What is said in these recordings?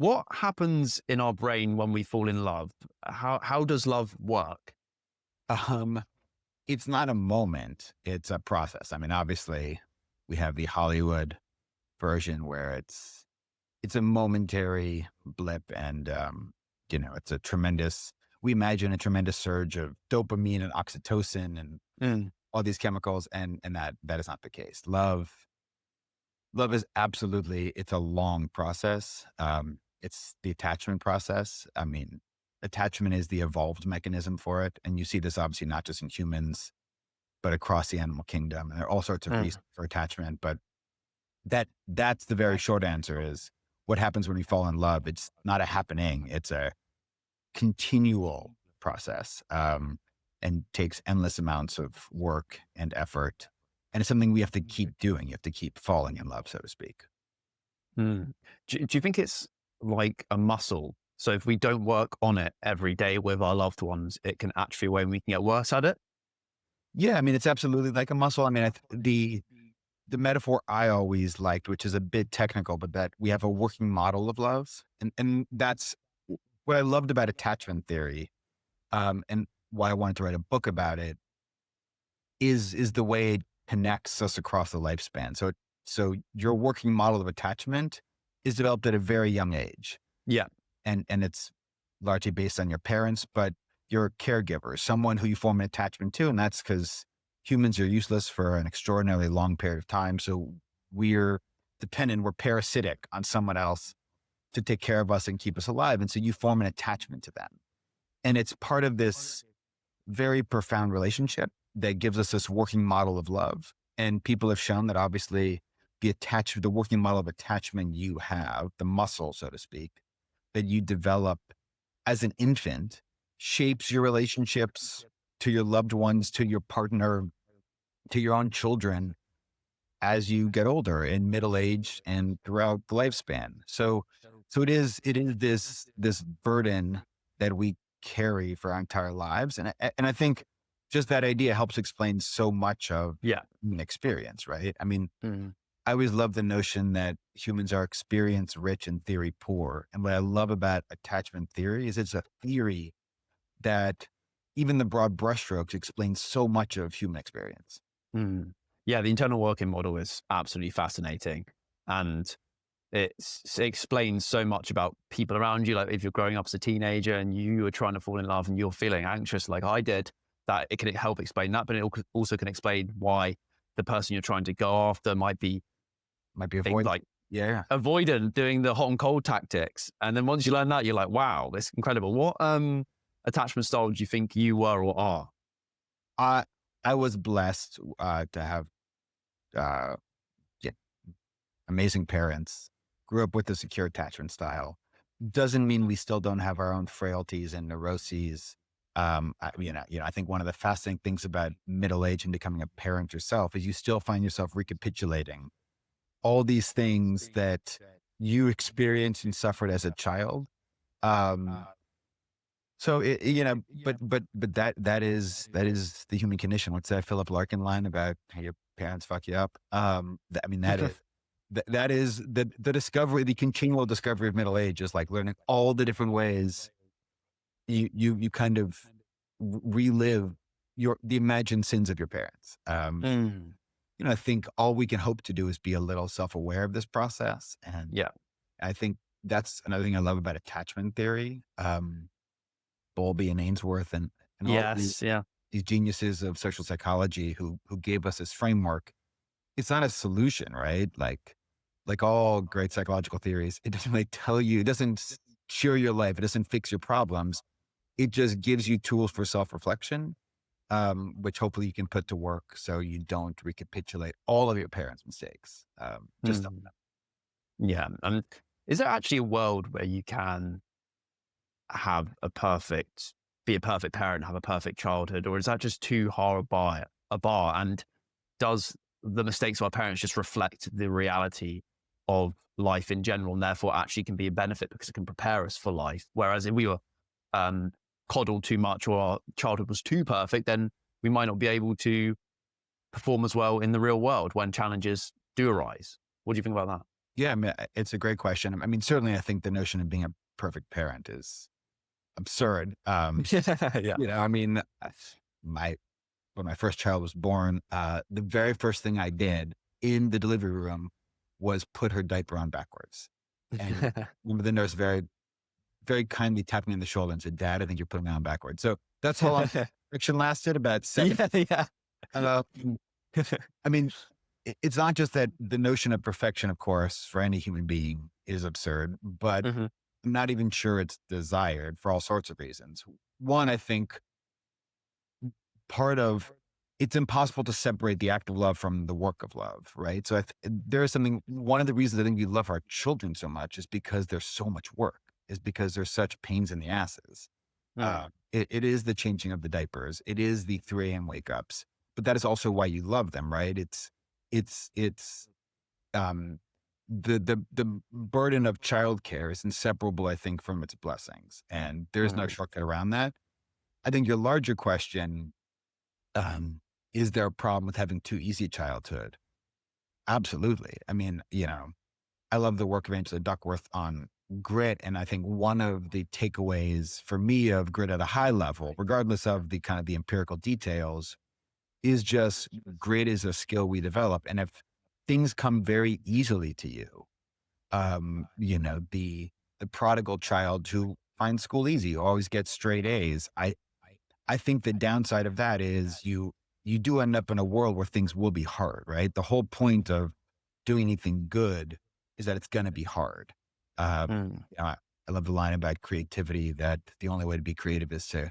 What happens in our brain when we fall in love? How does love work? Um, it's not a moment, it's a process. I mean, obviously we have the Hollywood version where it's a momentary blip and, it's a tremendous, we imagine a tremendous surge of dopamine and oxytocin and Mm. all these chemicals. And that is not the case. Love is absolutely, it's a long process. It's the attachment process. I mean, attachment is the evolved mechanism for it. And you see this obviously not just in humans, but across the animal kingdom. And there are all sorts of reasons for attachment. But that's the very short answer is what happens when we fall in love. It's not a happening. It's a continual process, and takes endless amounts of work and effort. And it's something we have to keep doing. You have to keep falling in love, so to speak. Mm. Do you think it's like a muscle? So if we don't work on it every day with our loved ones, it can atrophy away and we can get worse at it? Yeah, I mean, it's absolutely like a muscle. I mean, the metaphor I always liked, which is a bit technical, but that we have a working model of love. And that's what I loved about attachment theory, and why I wanted to write a book about it is the way it connects us across the lifespan. So your working model of attachment is developed at a very young age. Yeah. And it's largely based on your parents, but you're a caregiver, someone who you form an attachment to. And that's because humans are useless for an extraordinarily long period of time. So we're dependent, we're parasitic on someone else to take care of us and keep us alive. And so you form an attachment to them. And it's part of this very profound relationship that gives us this working model of love. And people have shown that obviously the working model of attachment you have, the muscle, so to speak, that you develop as an infant shapes your relationships to your loved ones, to your partner, to your own children as you get older in middle age and throughout the lifespan. So it is this burden that we carry for our entire lives. And I think just that idea helps explain so much of human experience, right? I mean, I always love the notion that humans are experience rich and theory poor. And what I love about attachment theory is it's a theory that even the broad brushstrokes explain so much of human experience. Mm. Yeah, the internal working model is absolutely fascinating. And it explains so much about people around you. Like if you're growing up as a teenager and you are trying to fall in love and you're feeling anxious like I did, that it can help explain that, but it also can explain why the person you're trying to go after might be avoidant. Like avoidant, doing the hot and cold tactics. And then once you learn that, you're like, wow, this is incredible. What attachment style do you think you were or are? I was blessed to have amazing parents. Grew up with a secure attachment style. Doesn't mean we still don't have our own frailties and neuroses. I think one of the fascinating things about middle age and becoming a parent yourself is you still find yourself recapitulating all these things that you experienced and suffered as a child. So but that is the human condition. What's that Philip Larkin line about how your parents fuck you up? That is the discovery, the continual discovery of middle age is like learning all the different ways you kind of relive the imagined sins of your parents. I think all we can hope to do is be a little self-aware of this process. And I think that's another thing I love about attachment theory. Bowlby and Ainsworth and all these geniuses of social psychology who gave us this framework. It's not a solution, right? Like all great psychological theories, it doesn't really tell you, it doesn't cure your life. It doesn't fix your problems. It just gives you tools for self-reflection, which hopefully you can put to work so you don't recapitulate all of your parents' mistakes. Yeah. And is there actually a world where you can be a perfect parent, have a perfect childhood, or is that just too hard a bar? And does the mistakes of our parents just reflect the reality of life in general, and therefore actually can be a benefit because it can prepare us for life? Whereas if we were coddled too much or our childhood was too perfect, then we might not be able to perform as well in the real world when challenges do arise. What do you think about that? Yeah, I mean, it's a great question. I mean, certainly I think the notion of being a perfect parent is absurd. Yeah. I mean, my when my first child was born, the very first thing I did in the delivery room was put her diaper on backwards. And remember the nurse very, very kindly tapped me on the shoulder and said, "Dad, I think you're putting me on backwards." So that's how long friction lasted, about 7. Yeah, yeah. Uh, I mean, it's not just that the notion of perfection, of course, for any human being is absurd, but Mhm, I'm not even sure it's desired for all sorts of reasons. One, I think part of it's impossible to separate the act of love from the work of love, right? So there is something, one of the reasons I think we love our children so much is because there's so much work, is because there's such pains in the asses. mm, It is the changing of the diapers. It is the 3 a.m. wake ups, but that is also why you love them, right? It's um, the burden of childcare is inseparable, I think, from its blessings, and there's no mm, shortcut around that. I think your larger question, um, is there a problem with having too easy a childhood? Absolutely. I mean, I love the work of Angela Duckworth on grit. And I think one of the takeaways for me of grit at a high level, regardless of the kind of the empirical details, is just grit is a skill we develop. And if things come very easily to you, the prodigal child who finds school easy, always gets straight A's. I think the downside of that is you do end up in a world where things will be hard, right? The whole point of doing anything good is that it's going to be hard. mm, I love the line about creativity, that the only way to be creative is to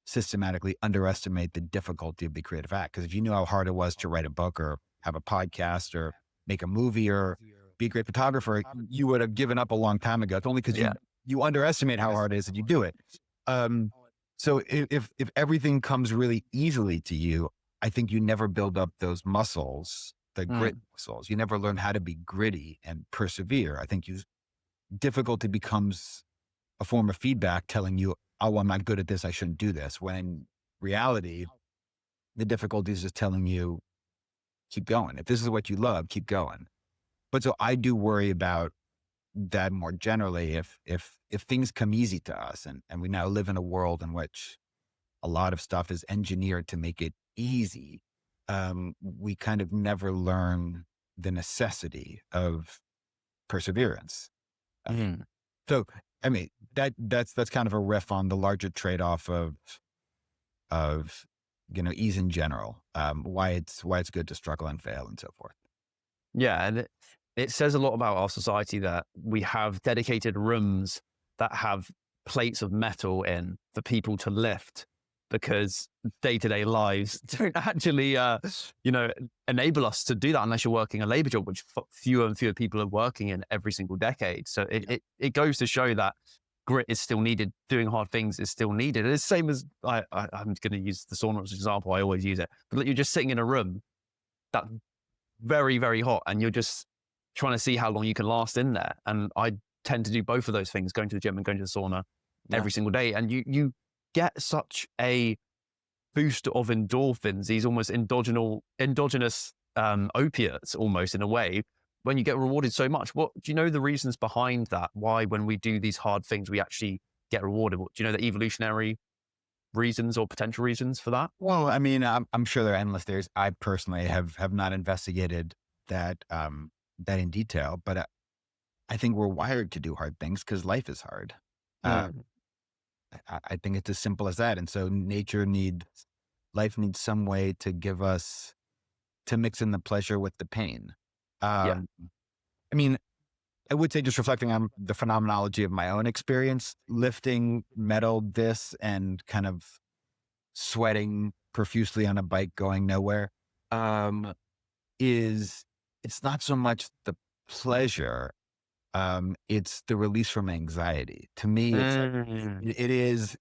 systematically underestimate the difficulty of the creative act. Because if you knew how hard it was to write a book or have a podcast or make a movie or be a great photographer, you would have given up a long time ago. It's only because yeah. you underestimate how hard it is that you do it. Um, so if everything comes really easily to you, I think you never build up those muscles, the grit Mm, muscles. You never learn how to be gritty and persevere. I think difficulty becomes a form of feedback telling you, "Oh, I'm not good at this. I shouldn't do this." When in reality, the difficulty is just telling you, keep going. If this is what you love, keep going. But so I do worry about that more generally. If things come easy to us, and we now live in a world in which a lot of stuff is engineered to make it easy, we kind of never learn the necessity of perseverance. Uh, mm. So, I mean, that's kind of a riff on the larger trade-off of ease in general, why it's good to struggle and fail and so forth. Yeah, and it says a lot about our society that we have dedicated rooms that have plates of metal in for people to lift because day-to-day lives don't actually, enable us to do that unless you're working a labor job, which fewer and fewer people are working in every single decade. So Yeah. it goes to show that grit is still needed. Doing hard things is still needed. It's the same as I'm going to use the sauna as an example. I always use it. But you're just sitting in a room that very, very hot and you're just trying to see how long you can last in there. And I tend to do both of those things, going to the gym and going to the sauna Yeah. every single day. And you get such a boost of endorphins, these almost endogenous opiates almost in a way, when you get rewarded so much. What do you know the reasons behind that? Why when we do these hard things, we actually get rewarded? Do you know the evolutionary reasons or potential reasons for that? Well, I mean, I'm sure there are endless theories. I personally have not investigated that in detail, but I think we're wired to do hard things because life is hard. Uh, Mm, I think it's as simple as that. And so life needs some way to give us, to mix in the pleasure with the pain. yeah. Um, I mean, I would say, just reflecting on the phenomenology of my own experience, lifting metal this and kind of sweating profusely on a bike going nowhere, um, is it's not so much the pleasure, it's the release from anxiety. To me, it's like, Mm, it is,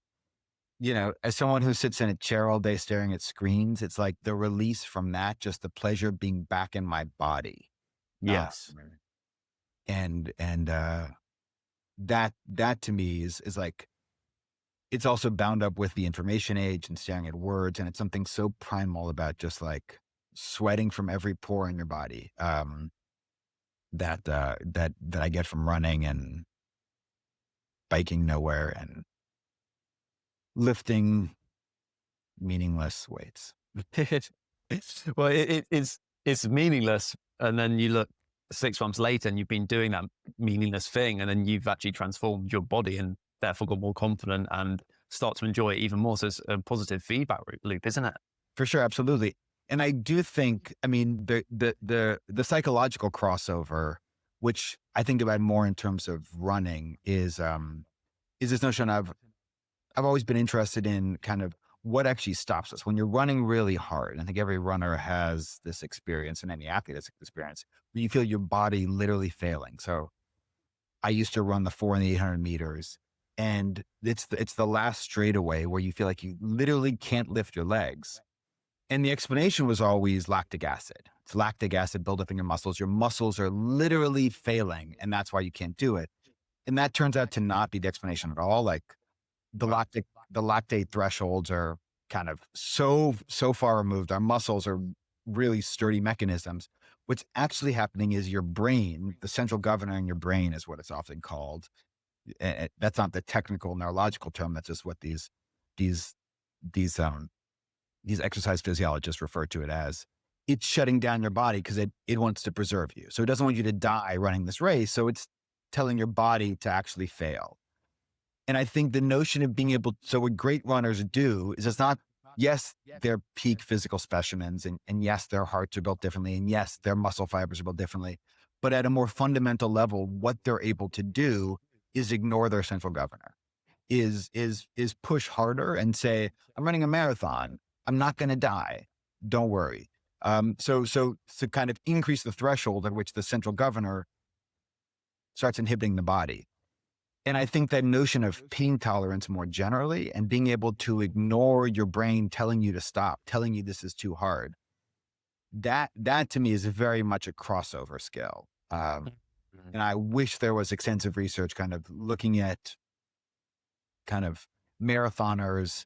as someone who sits in a chair all day staring at screens, it's like the release from that, just the pleasure of being back in my body. Uh, yes. and that to me is like, it's also bound up with the information age and staring at words. And it's something so primal about just like sweating from every pore in your body. that I get from running and biking nowhere and lifting meaningless weights. Well, it's meaningless, and then you look 6 months later, and you've been doing that meaningless thing, and then you've actually transformed your body, and therefore got more confident and start to enjoy it even more. So it's a positive feedback loop, isn't it? For sure, absolutely. And I do think, I mean, the psychological crossover, which I think about more in terms of running, is this notion of I've always been interested in kind of what actually stops us when you're running really hard. I think every runner has this experience, and any athlete has this experience where you feel your body literally failing. So I used to run the 400 and the 800 meters, and it's the last straightaway where you feel like you literally can't lift your legs. And the explanation was always lactic acid. It's lactic acid buildup in your muscles. Your muscles are literally failing, and that's why you can't do it. And that turns out to not be the explanation at all. Like the lactate thresholds are kind of so far removed. Our muscles are really sturdy mechanisms. What's actually happening is your brain, the central governor in your brain is what it's often called. That's not the technical neurological term. That's just what these exercise physiologists refer to it as. It's shutting down your body because it wants to preserve you. So it doesn't want you to die running this race. So it's telling your body to actually fail. And I think the notion of being able, so what great runners do is it's not, yes, they're peak physical specimens, and yes, their hearts are built differently, and yes, their muscle fibers are built differently. But at a more fundamental level, what they're able to do is ignore their central governor, is push harder and say, I'm running a marathon. I'm not going to die. Don't worry. So to kind of increase the threshold at which the central governor starts inhibiting the body. And I think that notion of pain tolerance more generally, and being able to ignore your brain telling you to stop, telling you this is too hard, that to me is very much a crossover skill. And I wish there was extensive research kind of looking at kind of marathoners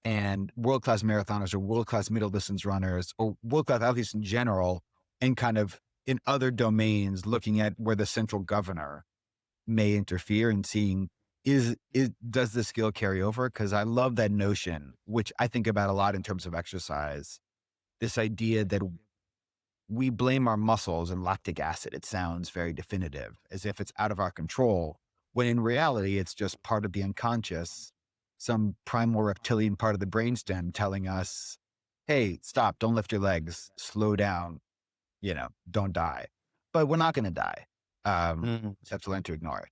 and world-class marathoners or world-class middle distance runners or world-class athletes in general, and kind of in other domains, looking at where the central governor may interfere and seeing does the skill carry over? Because I love that notion, which I think about a lot in terms of exercise, this idea that we blame our muscles and lactic acid. It sounds very definitive, as if it's out of our control, when in reality, it's just part of the unconscious, some primal reptilian part of the brainstem telling us, hey, stop, don't lift your legs, slow down, don't die. But we're not going to die. Just have to learn to ignore it.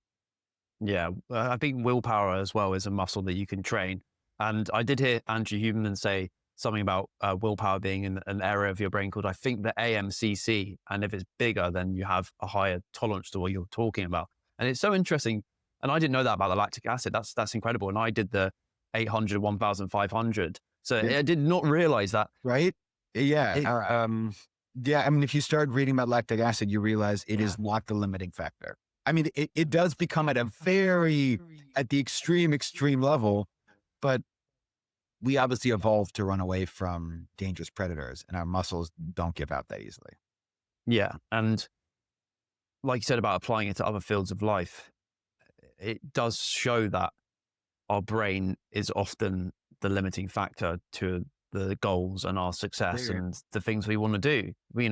Yeah, I think willpower as well is a muscle that you can train. And I did hear Andrew Huberman say something about willpower being in an area of your brain called, I think, the AMCC. And if it's bigger, then you have a higher tolerance to what you're talking about. And it's so interesting. And I didn't know that about the lactic acid. That's incredible. And I did the 800, 1,500. So Yeah. I did not realize that. Right? Yeah. Yeah. I mean, if you start reading about lactic acid, you realize it is not the limiting factor. I mean, it does become at the extreme level, but we obviously evolved to run away from dangerous predators, and our muscles don't give out that easily. Yeah. And like you said about applying it to other fields of life, it does show that our brain is often the limiting factor to the goals and our success and the things we want to do. We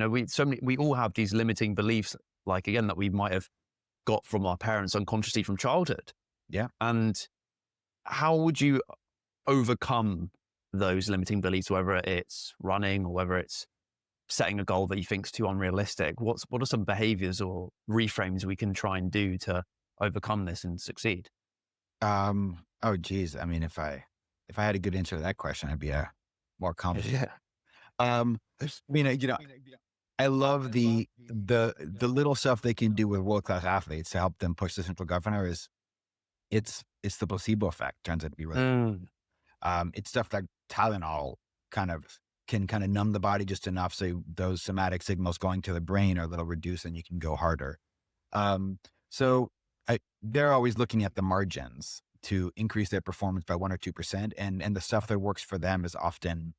all have these limiting beliefs, like, again, that we might have got from our parents unconsciously from childhood. Yeah. And how would you overcome those limiting beliefs, whether it's running or whether it's setting a goal that you think is too unrealistic? What are some behaviors or reframes we can try and do to overcome this and succeed? Oh geez. I mean, if I had a good answer to that question, I'd be a more confident. Yeah. I mean, I love the little stuff they can do with world-class athletes to help them push the central governor. It's the placebo effect turns out to be really, it's stuff like Tylenol can kind of numb the body just enough so those somatic signals going to the brain are a little reduced and you can go harder. So they're always looking at the margins to increase their performance by 1 or 2%. And the stuff that works for them is often,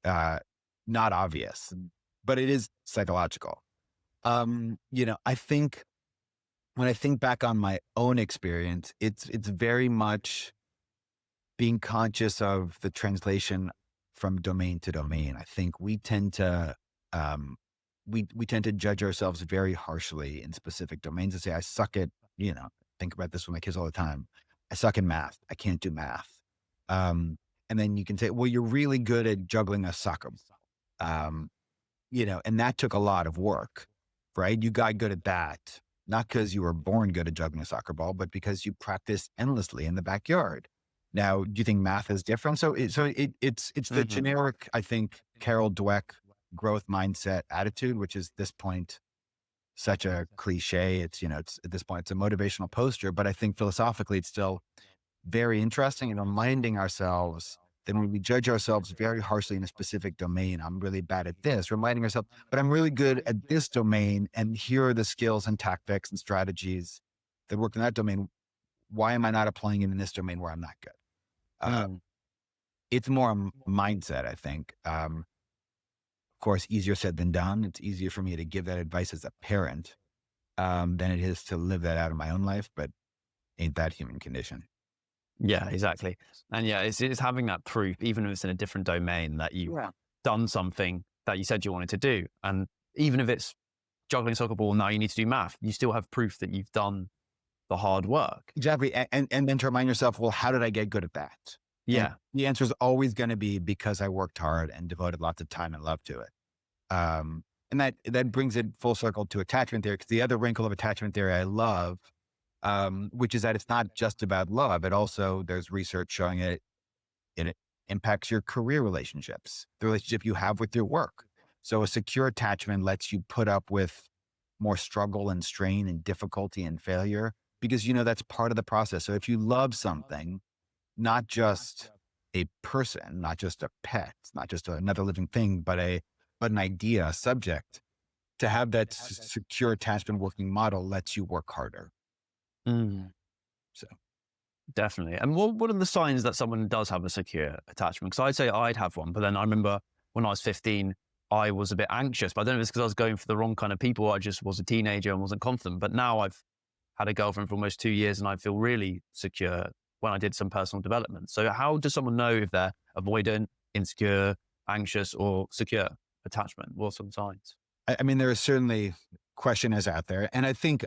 not obvious, but it is psychological. I think when I think back on my own experience, it's very much being conscious of the translation from domain to domain. I think we tend to um, we tend to judge ourselves very harshly in specific domains and say, I suck at, think about this with my kids all the time. I suck in math. I can't do math. And then you can say, well, you're really good at juggling a soccer. Um, and that took a lot of work, right? You got good at that, not because you were born good at juggling a soccer ball, but because you practiced endlessly in the backyard. Now, do you think math is different? It's the Hmm. generic, I think, Carol Dweck growth mindset attitude, which is this point such a cliche. It's at this point it's a motivational poster, but I think philosophically it's still very interesting and reminding ourselves that when we judge ourselves very harshly in a specific domain, I'm really bad at this, reminding ourselves, but I'm really good at this domain. And here are the skills and tactics and strategies that work in that domain. Why am I not applying it in this domain where I'm not good? Uh, Mm. it's more a mindset, I think. Of course, easier said than done. It's easier for me to give that advice as a parent than it is to live that out in my own life, but ain't that human condition? Yeah, exactly. And yeah, it's having that proof, even if it's in a different domain, that you've Yeah. done something that you said you wanted to do. And even if it's juggling a soccer ball, now you need to do math, you still have proof that you've done the hard work. Exactly. And then to remind yourself, well, how did I get good at that? And Yeah. the answer is always going to be because I worked hard and devoted lots of time and love to it. And that brings it full circle to attachment theory, because the other wrinkle of attachment theory I love, which is that it's not just about love. It also, there's research showing it impacts your career relationships, the relationship you have with your work. So a secure attachment lets you put up with more struggle and strain and difficulty and failure because that's part of the process. So if you love something, not just a person, not just a pet, not just another living thing, but an idea, a subject, to have that secure attachment working model lets you work harder. Mm. So Definitely. And what are the signs that someone does have a secure attachment? Because I'd say I'd have one, but then I remember when I was 15, I was a bit anxious, but I don't know if it's because I was going for the wrong kind of people. I just was a teenager and wasn't confident. But now I've had a girlfriend for almost 2 years and I feel really secure when I did some personal development. So how does someone know if they're avoidant, insecure, anxious, or secure attachment? What are some signs? I mean, there are certainly questionnaires out there. And I think,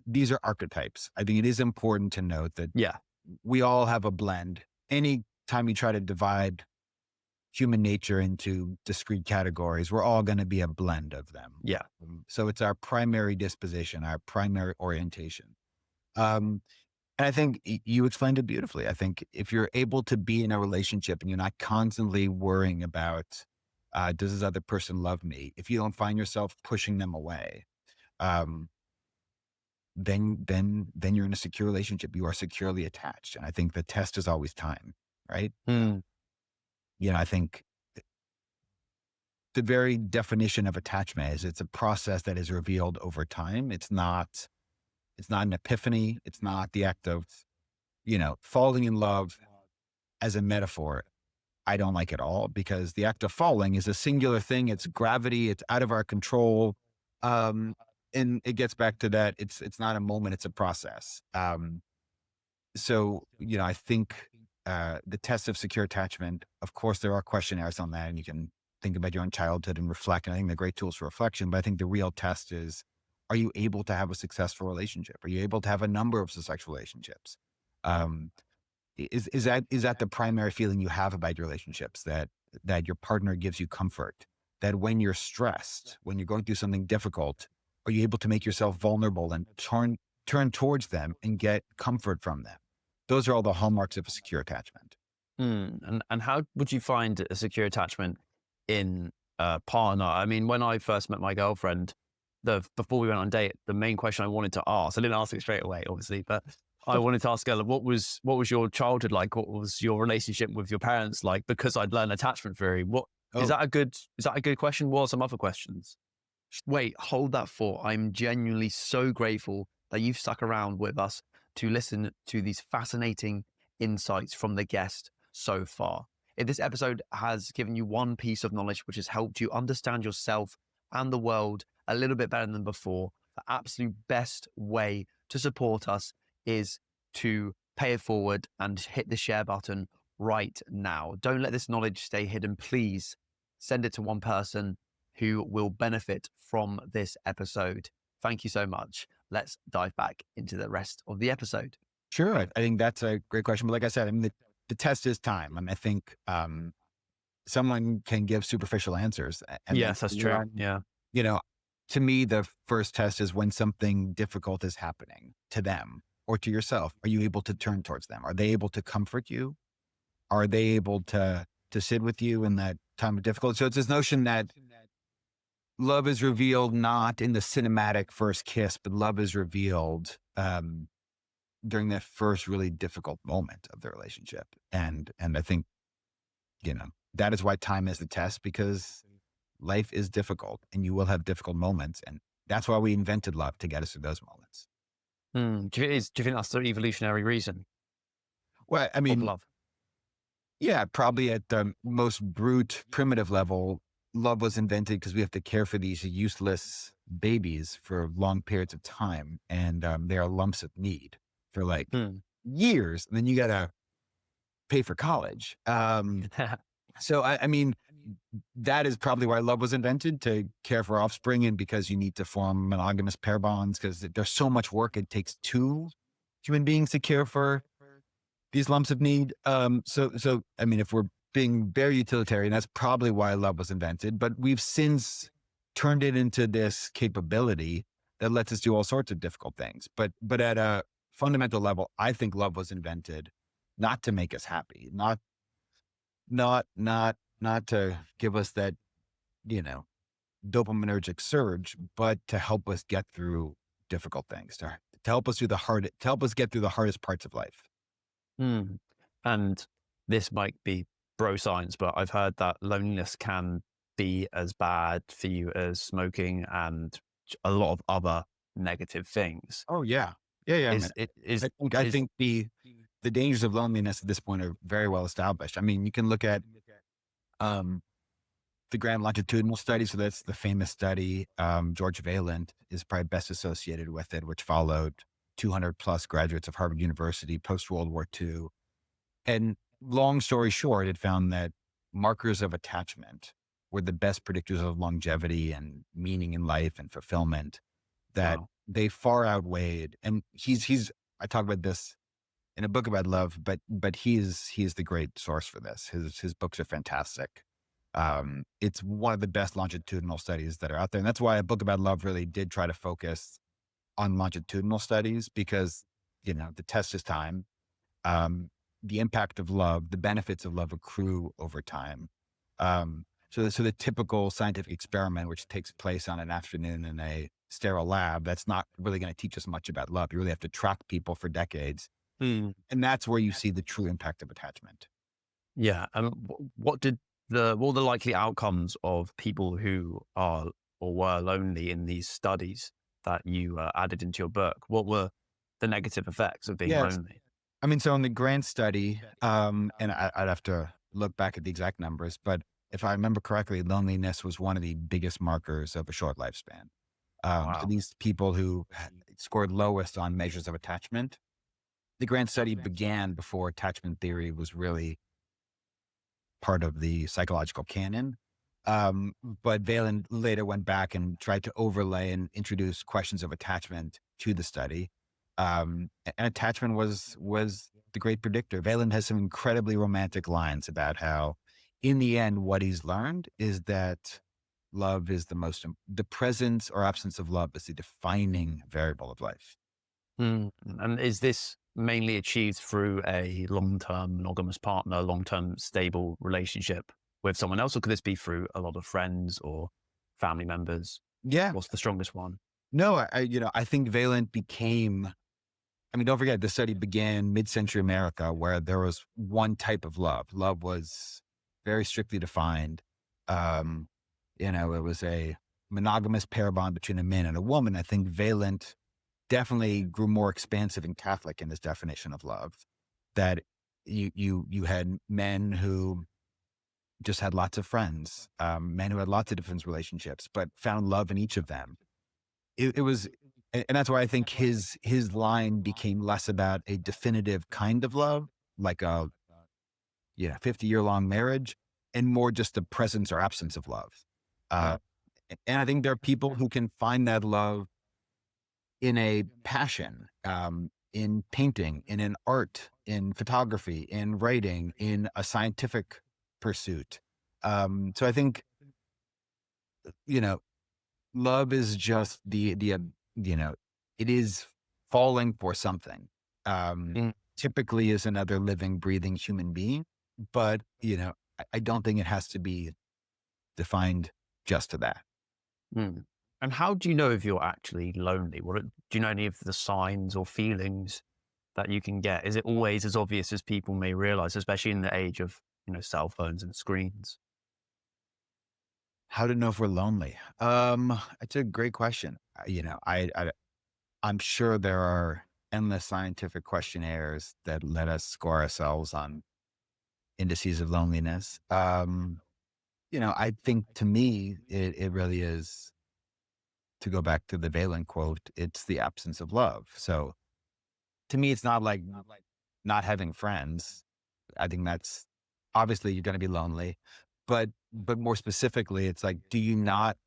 these are archetypes. I think it is important to note that Yeah. we all have a blend. Anytime you try to divide human nature into discrete categories, we're all going to be a blend of them. Yeah. So it's our primary disposition, our primary orientation. Um, and I think you explained it beautifully. I think if you're able to be in a relationship and you're not constantly worrying about, does this other person love me? If you don't find yourself pushing them away, um, then you're in a secure relationship. You are securely attached. And I think the test is always time, right? Mm. I think the very definition of attachment is it's a process that is revealed over time. It's not an epiphany. It's not the act of, falling in love as a metaphor. I don't like at all because the act of falling is a singular thing. It's gravity. It's out of our control. Um, and it gets back to that. It's not a moment. It's a process. So I think the test of secure attachment, of course, there are questionnaires on that and you can think about your own childhood and reflect. And I think they're great tools for reflection, but I think the real test is, are you able to have a successful relationship? Are you able to have a number of successful relationships? Um, is that the primary feeling you have about your relationships, that your partner gives you comfort, that when you're stressed, when you're going through something difficult, are you able to make yourself vulnerable and turn towards them and get comfort from them? Those are all the hallmarks of a secure attachment. Mm. And how would you find a secure attachment in a partner? I mean, when I first met my girlfriend, before we went on a date, the main question I wanted to ask, I didn't ask it straight away, obviously, but I wanted to ask her, like, what was your childhood like? What was your relationship with your parents like? Because I'd learned attachment theory. What Oh, is that a good question? What are some other questions? Wait, hold that thought. I'm genuinely so grateful that you've stuck around with us to listen to these fascinating insights from the guest so far. If this episode has given you one piece of knowledge which has helped you understand yourself and the world a little bit better than before, the absolute best way to support us is to pay it forward and hit the share button right now. Don't let this knowledge stay hidden. Please send it to one person who will benefit from this episode. Thank you so much. Let's dive back into the rest of the episode. Sure. I think that's a great question. But like I said, I mean, the test is time. I mean, I think someone can give superficial answers. And then Yes, that's true. Yeah. you know, to me, the first test is when something difficult is happening to them or to yourself. Are you able to turn towards them? Are they able to comfort you? Are they able to sit with you in that time of difficulty? So it's this notion that love is revealed not in the cinematic first kiss, but love is revealed during that first really difficult moment of the relationship. And I think, that is why time is the test, because life is difficult and you will have difficult moments. And that's why we invented love, to get us through those moments. Do you think that's the evolutionary reason Well, I of mean, love? yeah, probably at the most brute, primitive level, love was invented because we have to care for these useless babies for long periods of time. And they are lumps of need for like years. And then you got to pay for college. So, I mean, that is probably why love was invented, to care for offspring, and because you need to form monogamous pair bonds, because there's so much work it takes two human beings to care for these lumps of need. So I mean, if we're being very utilitarian, that's probably why love was invented. But we've since turned it into this capability that lets us do all sorts of difficult things. But at a fundamental level, I think love was invented not to make us happy, not to give us that, dopaminergic surge, but to help us get through difficult things, to help us get through the hardest parts of life. And this might be bro science, but I've heard that loneliness can be as bad for you as smoking and a lot of other negative things. Oh yeah. Yeah. I Is think the dangers of loneliness at this point are very well established. I mean, you can look at the grand longitudinal study. So that's the famous study. George Vaillant is probably best associated with it, which followed 200 plus graduates of Harvard University post World War II. And long story short, it found that markers of attachment were the best predictors of longevity and meaning in life and fulfillment, that they far outweighed. And I talk about this in a book about love, but he is the great source for this. His books are fantastic. It's one of the best longitudinal studies that are out there. And that's why a book about love really did try to focus on longitudinal studies, because, the test is time. The impact of love, the benefits of love accrue over time. So the typical scientific experiment, which takes place on an afternoon in a sterile lab, that's not really going to teach us much about love. You really have to track people for decades. And that's where you see the true impact of attachment. Yeah. What were the likely outcomes of people who are or were lonely in these studies that you added into your book? What were the negative effects of being lonely? I mean, so in the grant study, and I'd have to look back at the exact numbers, but if I remember correctly, loneliness was one of the biggest markers of a short lifespan. So these people who scored lowest on measures of attachment, the grant study began before attachment theory was really part of the psychological canon. But Vaillant later went back and tried to overlay and introduce questions of attachment to the study. And attachment was the great predictor. Vaillant has some incredibly romantic lines about how, in the end, what he's learned is that love is the presence or absence of love is the defining variable of life. And is this mainly achieved through a long-term monogamous partner, long-term stable relationship with someone else? Or could this be through a lot of friends or family members? Yeah. What's the strongest one? No, I think Vaillant don't forget, the study began mid-century America, where there was one type of love. Love was very strictly defined. It was a monogamous pair bond between a man and a woman. I think Vaillant definitely grew more expansive and Catholic in his definition of love, that you had men who just had lots of friends, men who had lots of different relationships, but found love in each of them. It was, and that's why I think his line became less about a definitive kind of love, like a 50-year long marriage, and more just the presence or absence of love. Uh, and I think there are people who can find that love in a passion, in painting, in an art, in photography, in writing, in a scientific pursuit. So I think, you know, love is just you know, it is falling for something. Um, Mm, Typically is another living, breathing human being, but I don't think it has to be defined just to that. mm. And how do you know if you're actually lonely? Do you know any of the signs or feelings that you can get? Is it always as obvious as people may realize, especially in the age of, cell phones and screens? How to know if we're lonely? It's a great question. I'm sure there are endless scientific questionnaires that let us score ourselves on indices of loneliness. I think to me, it really is, to go back to the Valen quote, it's the absence of love. So to me, it's not like not having friends. I think that's obviously you're going to be lonely, but more specifically, it's like, do you not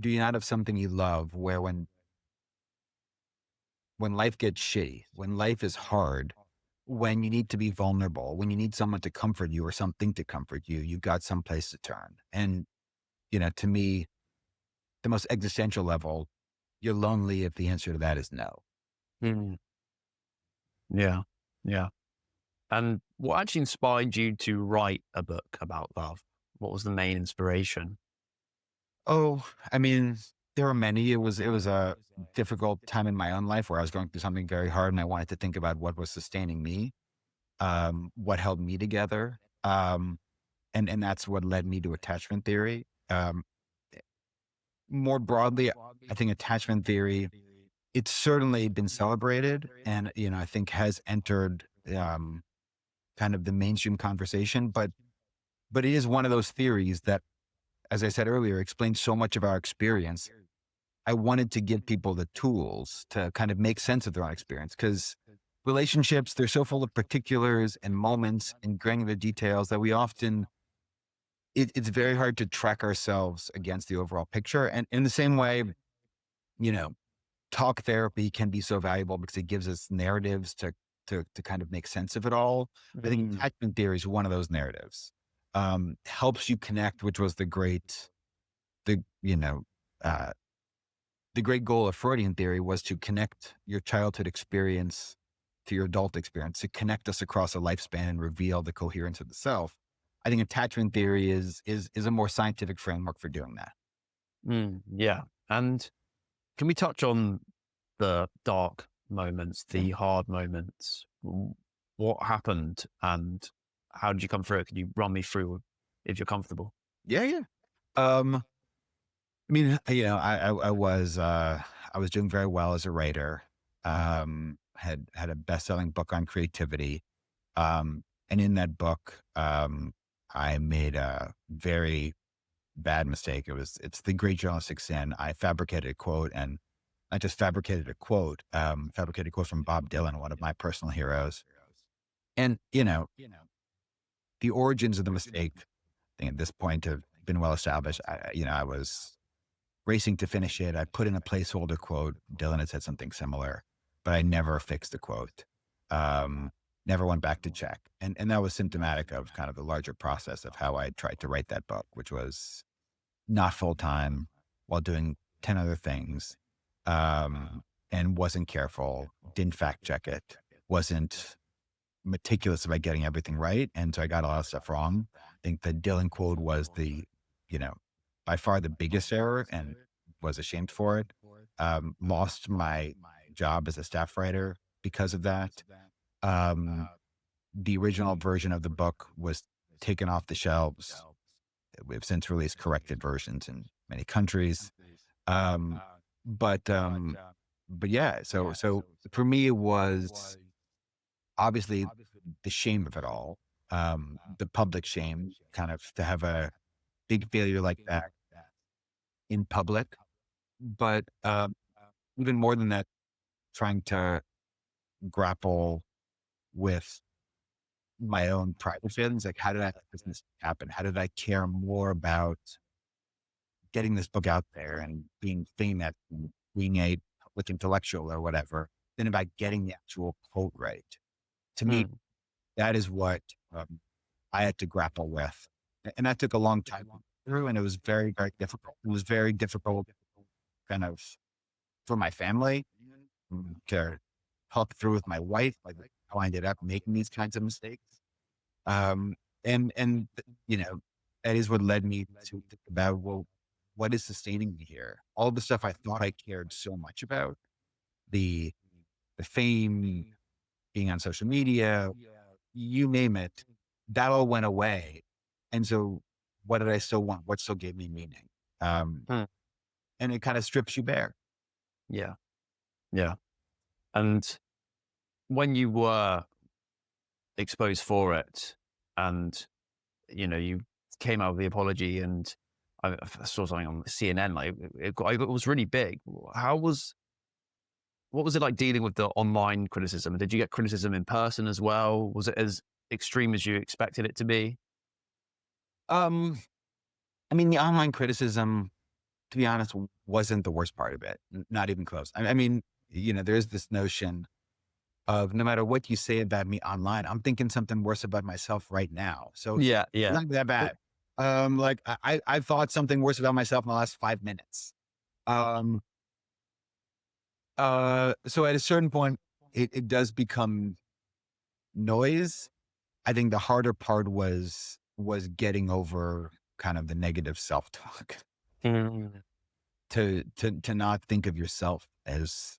have something you love where when life gets shitty, when life is hard, when you need to be vulnerable, when you need someone to comfort you or something to comfort you, you've got some place to turn. And, to me, the most existential level, you're lonely if the answer to that is no. Mm, yeah. Yeah. And what actually inspired you to write a book about love? What was the main inspiration? Oh, I mean, there were many. It was a difficult time in my own life where I was going through something very hard and I wanted to think about what was sustaining me, what held me together. And that's what led me to attachment theory. More broadly, I think attachment theory, it's certainly been celebrated and, I think has entered kind of the mainstream conversation, but it is one of those theories that, as I said earlier, explains so much of our experience. I wanted to give people the tools to kind of make sense of their own experience because relationships, they're so full of particulars and moments and granular details that we often, it's very hard to track ourselves against the overall picture. And in the same way, you know, talk therapy can be so valuable because it gives us narratives to kind of make sense of it all. I think Mm, attachment theory is one of those narratives. Helps you connect, which was the uh, the great goal of Freudian theory was to connect your childhood experience to your adult experience, to connect us across a lifespan and reveal the coherence of the self. I think attachment theory is a more scientific framework for doing that. yeah. And can we touch on the dark moments, Yeah. the hard moments? What happened and how did you come through it? Can you run me through if you're comfortable? Yeah, yeah. Um, I mean, I was doing very well as a writer. Had a best-selling book on creativity. And in that book, I made a very bad mistake. It's the great journalistic sin. I fabricated a quote, and I just fabricated a quote from Bob Dylan, one of my personal heroes. And, the origins of the mistake, I think at this point have been well established. I was racing to finish it. I put in a placeholder quote. Dylan had said something similar, but I never fixed the quote. Um, Never went back to check. And that was symptomatic of kind of the larger process of how I tried to write that book, which was not full time while doing 10 other things, and wasn't careful, didn't fact check it, wasn't meticulous about getting everything right. And so I got a lot of stuff wrong. I think the Dylan quote was you know, by far the biggest error and was ashamed for it. Lost my job as a staff writer because of that. Um, the original version of the book was taken off the shelves. We've since released corrected versions in many countries. Um, but yeah, so for me, it was obviously the shame of it all. the public shame, kind of to have a big failure like that in public. But even more than that, trying to grapple with my own private feelings. Like, how did I let this happen? How did I care more about getting this book out there and being famous and being a public intellectual or whatever than about getting the actual quote right? To me, Mm, that is what I had to grapple with. And that took a long time through, and it was very, very difficult. It was very difficult kind of for my family to talk through with my wife, like how I ended up making these kinds of mistakes. Um, and you know, that is what led me to think about, well, what is sustaining me here? All the stuff I thought I cared so much about, the the fame, being on social media, you name it, that all went away. And so what did I still want? What still gave me meaning? Um, mm, and it kind of strips you bare. yeah. Yeah. And when you were exposed for it and, you came out with the apology and I saw something on CNN, like it was really big. What was it like dealing with the online criticism? Did you get criticism in person as well? Was it as extreme as you expected it to be? Um, I mean, the online criticism, to be honest, wasn't the worst part of it. Not even close. I mean, there's this notion of no matter what you say about me online, I'm thinking something worse about myself right now. So it's Yeah, yeah. not that But bad. Like I thought something worse about myself in the last 5 minutes. Um, so at a certain point, it does become noise. I think the harder part was getting over kind of the negative self-talk mm, to not think of yourself as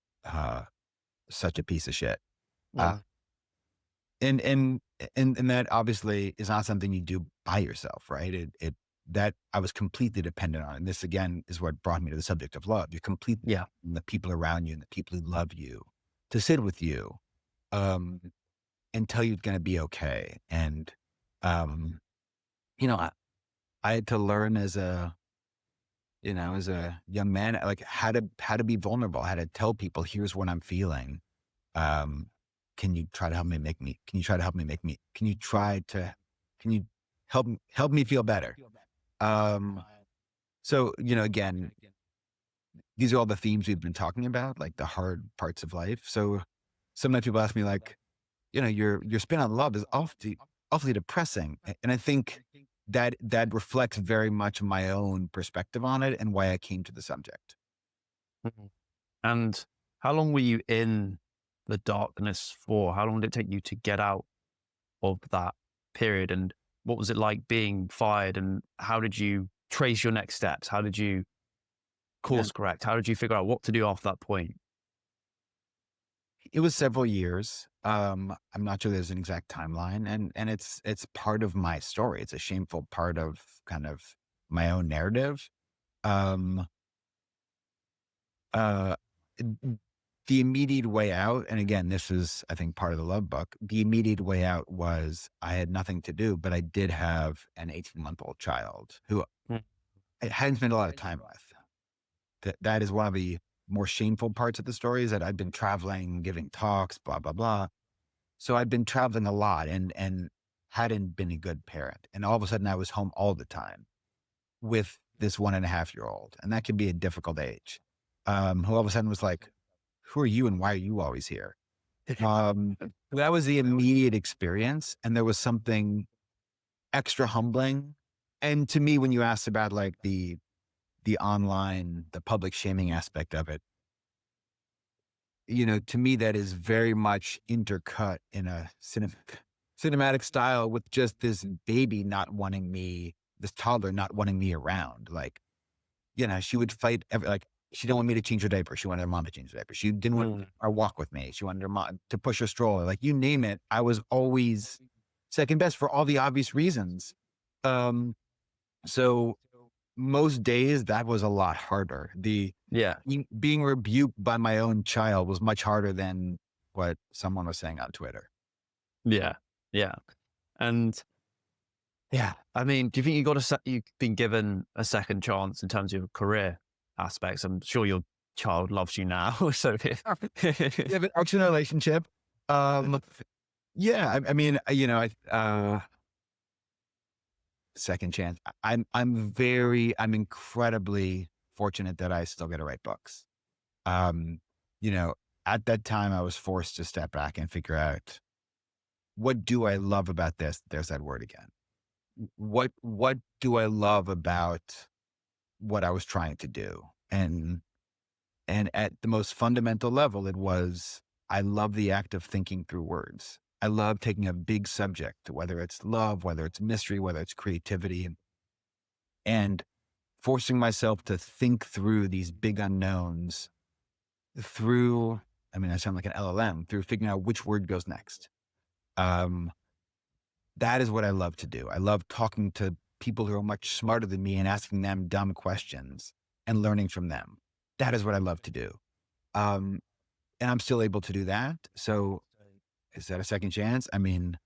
such a piece of shit. Uh, mm, and and and that obviously is not something you do by yourself, right? It that I was completely dependent on. And this again is what brought me to the subject of love. You're completely yeah. on the people around you and the people who love you to sit with you um and tell you it's gonna be okay. And um, you know, I, I had to learn as a young man, like how to be vulnerable, how to tell people, here's what I'm feeling. Um, can you try to help me make me, can you help me feel better? Um, so, again, these are all the themes we've been talking about, like the hard parts of life. So sometimes people ask me like, your spin on love is awfully depressing. And I think that reflects very much my own perspective on it and why I came to the subject. Mhm. And how long were you in the darkness for? How long did it take you to get out of that period? And what was it like being fired? And how did you trace your next steps? How did you Yeah. course correct? How did you figure out what to do after that point? It was several years. I'm not sure there's an exact timeline, and it's part of my story. It's a shameful part of kind of my own narrative. Um, uh, n- the immediate way out, and again, this is I think part of the love book. The immediate way out was I had nothing to do, but I did have an 18-month-old child who Mm, I hadn't spent a lot of time with. That is one of the more shameful parts of the story is that I've been traveling, giving talks, blah blah blah. So I'd been traveling a lot and hadn't been a good parent. And all of a sudden I was home all the time with this 1.5-year-old. And that can be a difficult age. Who all of a sudden was like, who are you and why are you always here? Um, that was the immediate experience. And there was something extra humbling. And to me, when you asked about like the online, the public shaming aspect of it, to me, that is very much intercut in a cinematic style with just this baby not wanting me, this toddler not wanting me around. Like, she would fight like, she didn't want me to change her diaper. She wanted her mom to change the diaper. She didn't want mm, her walk with me. She wanted her mom to push her stroller. Like, you name it. I was always second best for all the obvious reasons. Um, so most days that was a lot harder. yeah. Being rebuked by my own child was much harder than what someone was saying on Twitter. Yeah. Yeah. And Yeah. I mean, do you think you've been given a second chance in terms of your career aspects? I'm sure your child loves you now. So, You have an excellent relationship. Um, yeah, I mean, second chance. I'm incredibly fortunate that I still get to write books. Um, you know, at that time I was forced to step back and figure out, what do I love about this? There's that word again. What do I love about what I was trying to do? And at the most fundamental level, it was, I love the act of thinking through words. I love taking a big subject, whether it's love, whether it's mystery, whether it's creativity, and forcing myself to think through these big unknowns through, I mean, I sound like an LLM, through figuring out which word goes next. Um, that is what I love to do. I love talking to people who are much smarter than me and asking them dumb questions and learning from them. That is what I love to do. Um, and I'm still able to do that. So is that a second chance? I mean,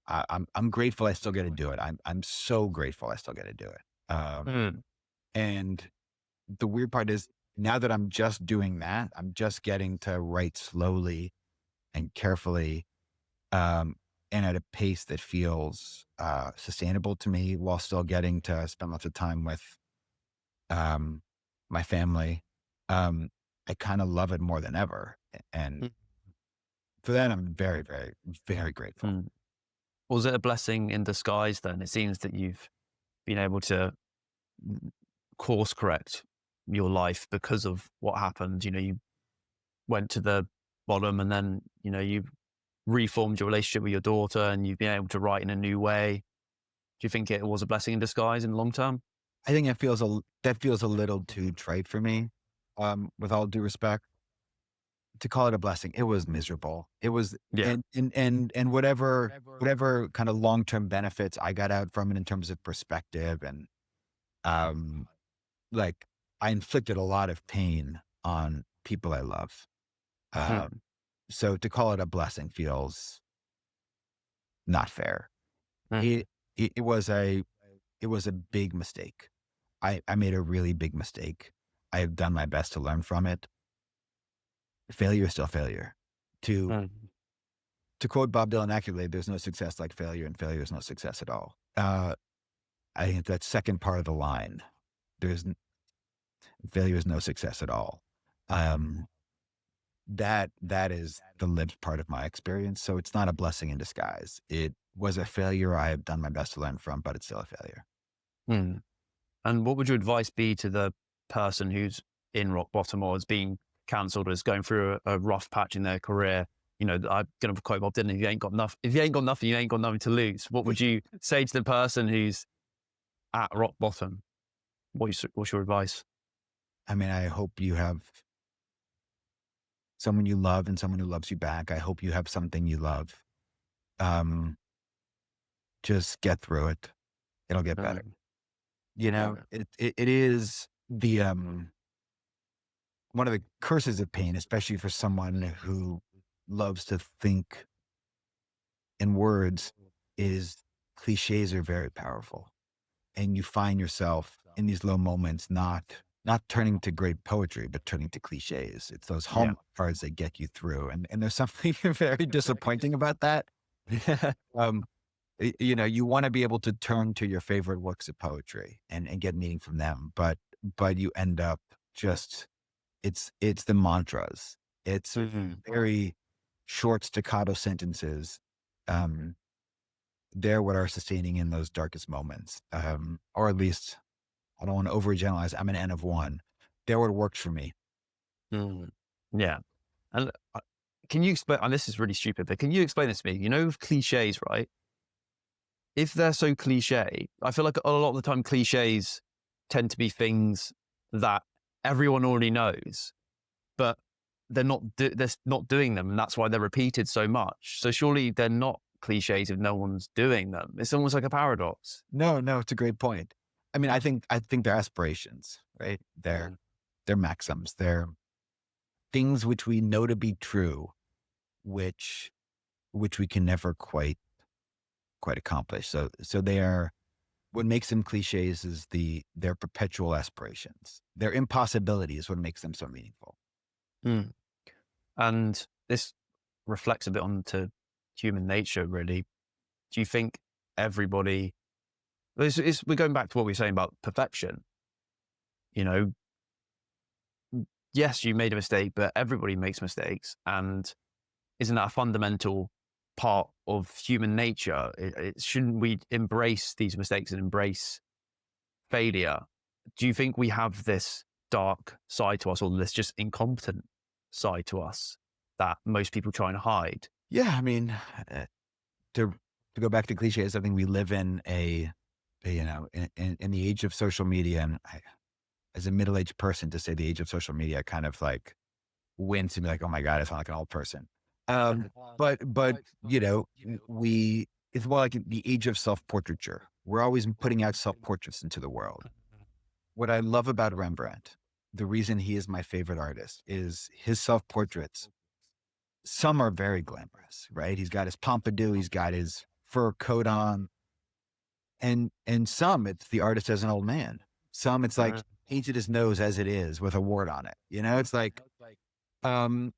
I'm grateful I still get to do it. I'm so grateful I still get to do it. Mm, And the weird part is, now that I'm just doing that, I'm just getting to write slowly and carefully, um, and at a pace that feels sustainable to me, while still getting to spend lots of time with um, my family. Um, I kind of love it more than ever. And mm, for that, I'm very, very, very grateful. mm. Was it a blessing in disguise then? It seems that you've been able to course correct your life because of what happened. You went to the bottom and then, you reformed your relationship with your daughter and you've been able to write in a new way. Do you think it was a blessing in disguise in the long term? I think that feels a little too trite for me. With all due respect, to call it a blessing, it was miserable. It was, Yeah. and whatever kind of long term benefits I got out from it in terms of perspective, and um, like, I inflicted a lot of pain on people I love. Uh, Mm, so to call it a blessing feels not fair. mm, It it was a big mistake. I made a really big mistake. I have done my best to learn from it. Failure is still failure. To mm, to quote Bob Dylan accurately, there's no success like failure, and failure is no success at all. I think that second part of the line, there's failure is no success at all. Um, that is the lived part of my experience. So it's not a blessing in disguise. It was a failure I have done my best to learn from, but it's still a failure. mm. And what would your advice be to the person who's in rock bottom or has been cancelled or is going through a rough patch in their career? I'm going to quote Bob Dylan: if you ain't got nothing, you ain't got nothing to lose. What would you say to the person who's at rock bottom? What's your advice? I mean, I hope you have someone you love and someone who loves you back. I hope you have something you love. Um, just get through it. It'll get better. Mm, It is one of the curses of pain, especially for someone who loves to think in words, is cliches are very powerful. And you find yourself in these low moments, not turning to great poetry, but turning to cliches. It's those yeah. hallmark cards that get you through. And there's something very disappointing about that. Um, you want to be able to turn to your favorite works of poetry and get meaning from them. But you end up just, it's the mantras. It's Mhm. very short staccato sentences. Um, they're what are sustaining in those darkest moments. Or at least, I don't want to overgeneralize. I'm an N of one. They're what works for me. Mm. Yeah. And can you explain, and this is really stupid, but can you explain this to me? With cliches, right? If they're so cliche, I feel like a lot of the time cliches tend to be things that everyone already knows, but they're not doing them, and that's why they're repeated so much. So surely they're not cliches if no one's doing them. It's almost like a paradox. No, no, it's a great point. I mean, I think they're aspirations, right? Mm. They're maxims. They're things which we know to be true, which we can never quite accomplish. So they are. what makes them cliches is their perpetual aspirations. Their impossibility is what makes them so meaningful. Mm. And this reflects a bit onto human nature, really. Do you think everybody, we're going back to what we were saying about perfection, you know, yes, you made a mistake, but everybody makes mistakes. And isn't that a fundamental part of human nature? Shouldn't we embrace these mistakes and embrace failure? Do you think we have this dark side to us, or this just incompetent side to us that most people try and hide? Yeah, I mean, to to go back to cliches, I think we live in in the age of social media, and as a middle-aged person, to say the age of social media kind of like wince and be like, oh my god, I sound like an old person. Um, but we it's more like the age of self-portraiture. We're always putting out self-portraits into the world. What I love about Rembrandt, the reason he is my favorite artist, is his self-portraits. Some are very glamorous, right? He's got his pompadour, he's got his fur coat on, and some it's the artist as an old man. Some it's like painted his nose as it is with a wart on it. It's like um,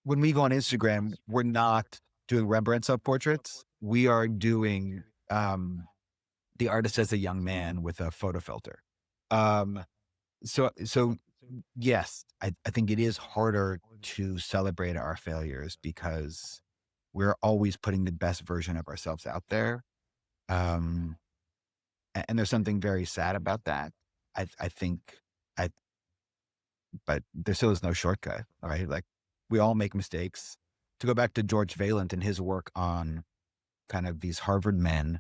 when we go on Instagram, we're not doing Rembrandt self portraits. We are doing the artist as a young man with a photo filter. Um, so yes, I think it is harder to celebrate our failures because we're always putting the best version of ourselves out there. Um, and there's something very sad about that. I think I, but there still is no shortcut. All right. Like we all make mistakes. To go back to George Vaillant and his work on kind of these Harvard men,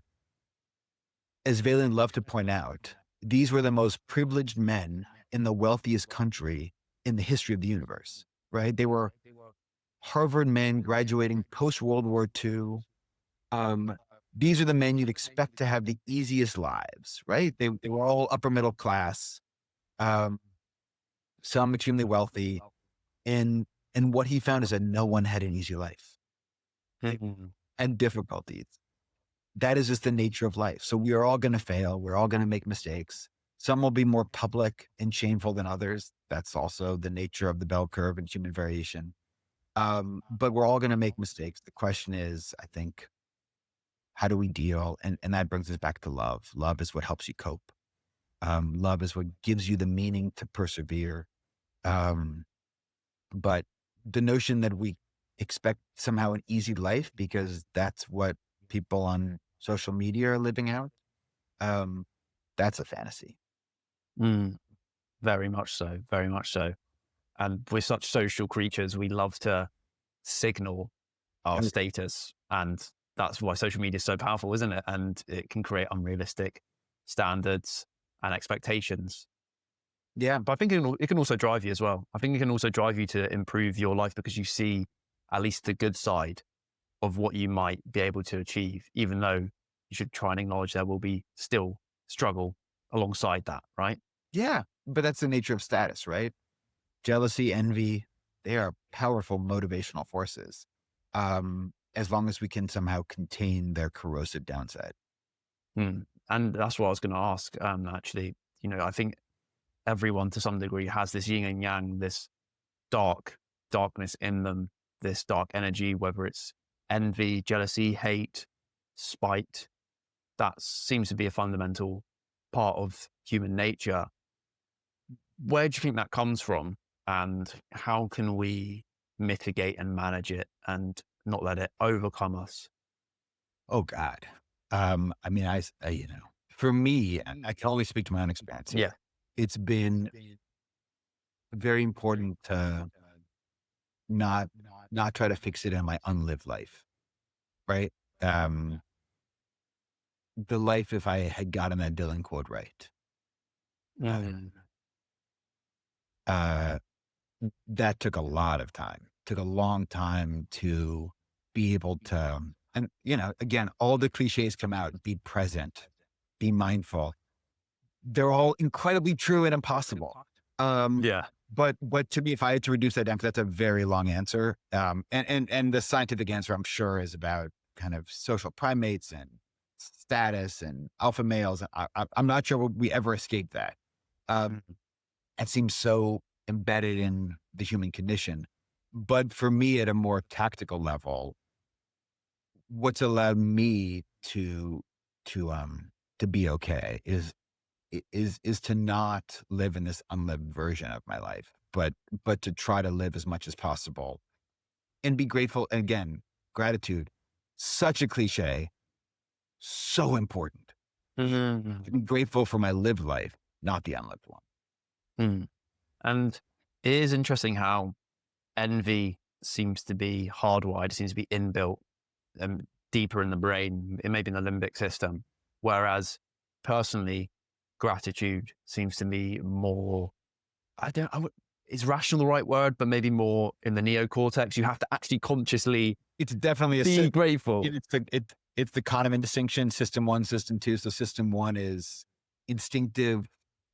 as Vaillant loved to point out, these were the most privileged men in the wealthiest country in the history of the universe, right? They were Harvard men graduating post World War II. These are the men you'd expect to have the easiest lives, right? They were all upper middle class, um, some extremely wealthy. And what he found is that no one had an easy life Mhm. and difficulties. That is just the nature of life. So we are all going to fail. We're all going to make mistakes. Some will be more public and shameful than others. That's also the nature of the bell curve and human variation. But we're all going to make mistakes. The question is, I think, how do we deal? And that brings us back to love. Love is what helps you cope. Love is what gives you the meaning to persevere. Um, but the notion that we expect somehow an easy life because that's what people on social media are living out, um, that's a fantasy. Mm, very much so. Very much so. And we're such social creatures. We love to signal our And status. And that's why social media is so powerful, isn't it? And it can create unrealistic standards and expectations. yeah, But I think it can also drive you as well. I think it can also drive you to improve your life because you see at least the good side of what you might be able to achieve, even though you should try and acknowledge there will be still struggle alongside that, right? yeah. But that's the nature of status, right? Jealousy, envy, they are powerful motivational forces. As long as we can somehow contain their corrosive downside. Hmm. And that's what I was going to ask. Actually, I think everyone to some degree has this yin and yang, this darkness in them, this dark energy, whether it's envy, jealousy, hate, spite. That seems to be a fundamental part of human nature. Where do you think that comes from? And how can we mitigate and manage it and not let it overcome us? Oh God. I mean, for me, I can only speak to my own experience Yeah. here. It's been very important to not not try to fix it in my unlived life, right? Um, the life if I had gotten that Dylan quote right. Uh, Mm. uh, that took a lot of time. Took a long time to be able to, and again, all the cliches come out. Be present, be mindful. They're all incredibly true and impossible. Um, Yeah. but to me, if I had to reduce that down, because that's a very long answer, and the scientific answer, I'm sure, is about kind of social primates and status and alpha males. I'm not sure we ever escape that. Um, Mm. it seems so embedded in the human condition. But for me, at a more tactical level, what's allowed me to to be okay is to not live in this unlived version of my life, but to try to live as much as possible and be grateful. And again, gratitude, such a cliche, so important. To Mhm. be grateful for my lived life, not the unlived one. Mm. And it is interesting how envy seems to be hardwired, seems to be inbuilt deeper in the brain, it may be in the limbic system. Whereas personally, gratitude seems to be more, is rational the right word, but maybe more in the neocortex. You have to actually consciously It's definitely be grateful. it's the Kahneman distinction, system one, system two. So system one is instinctive,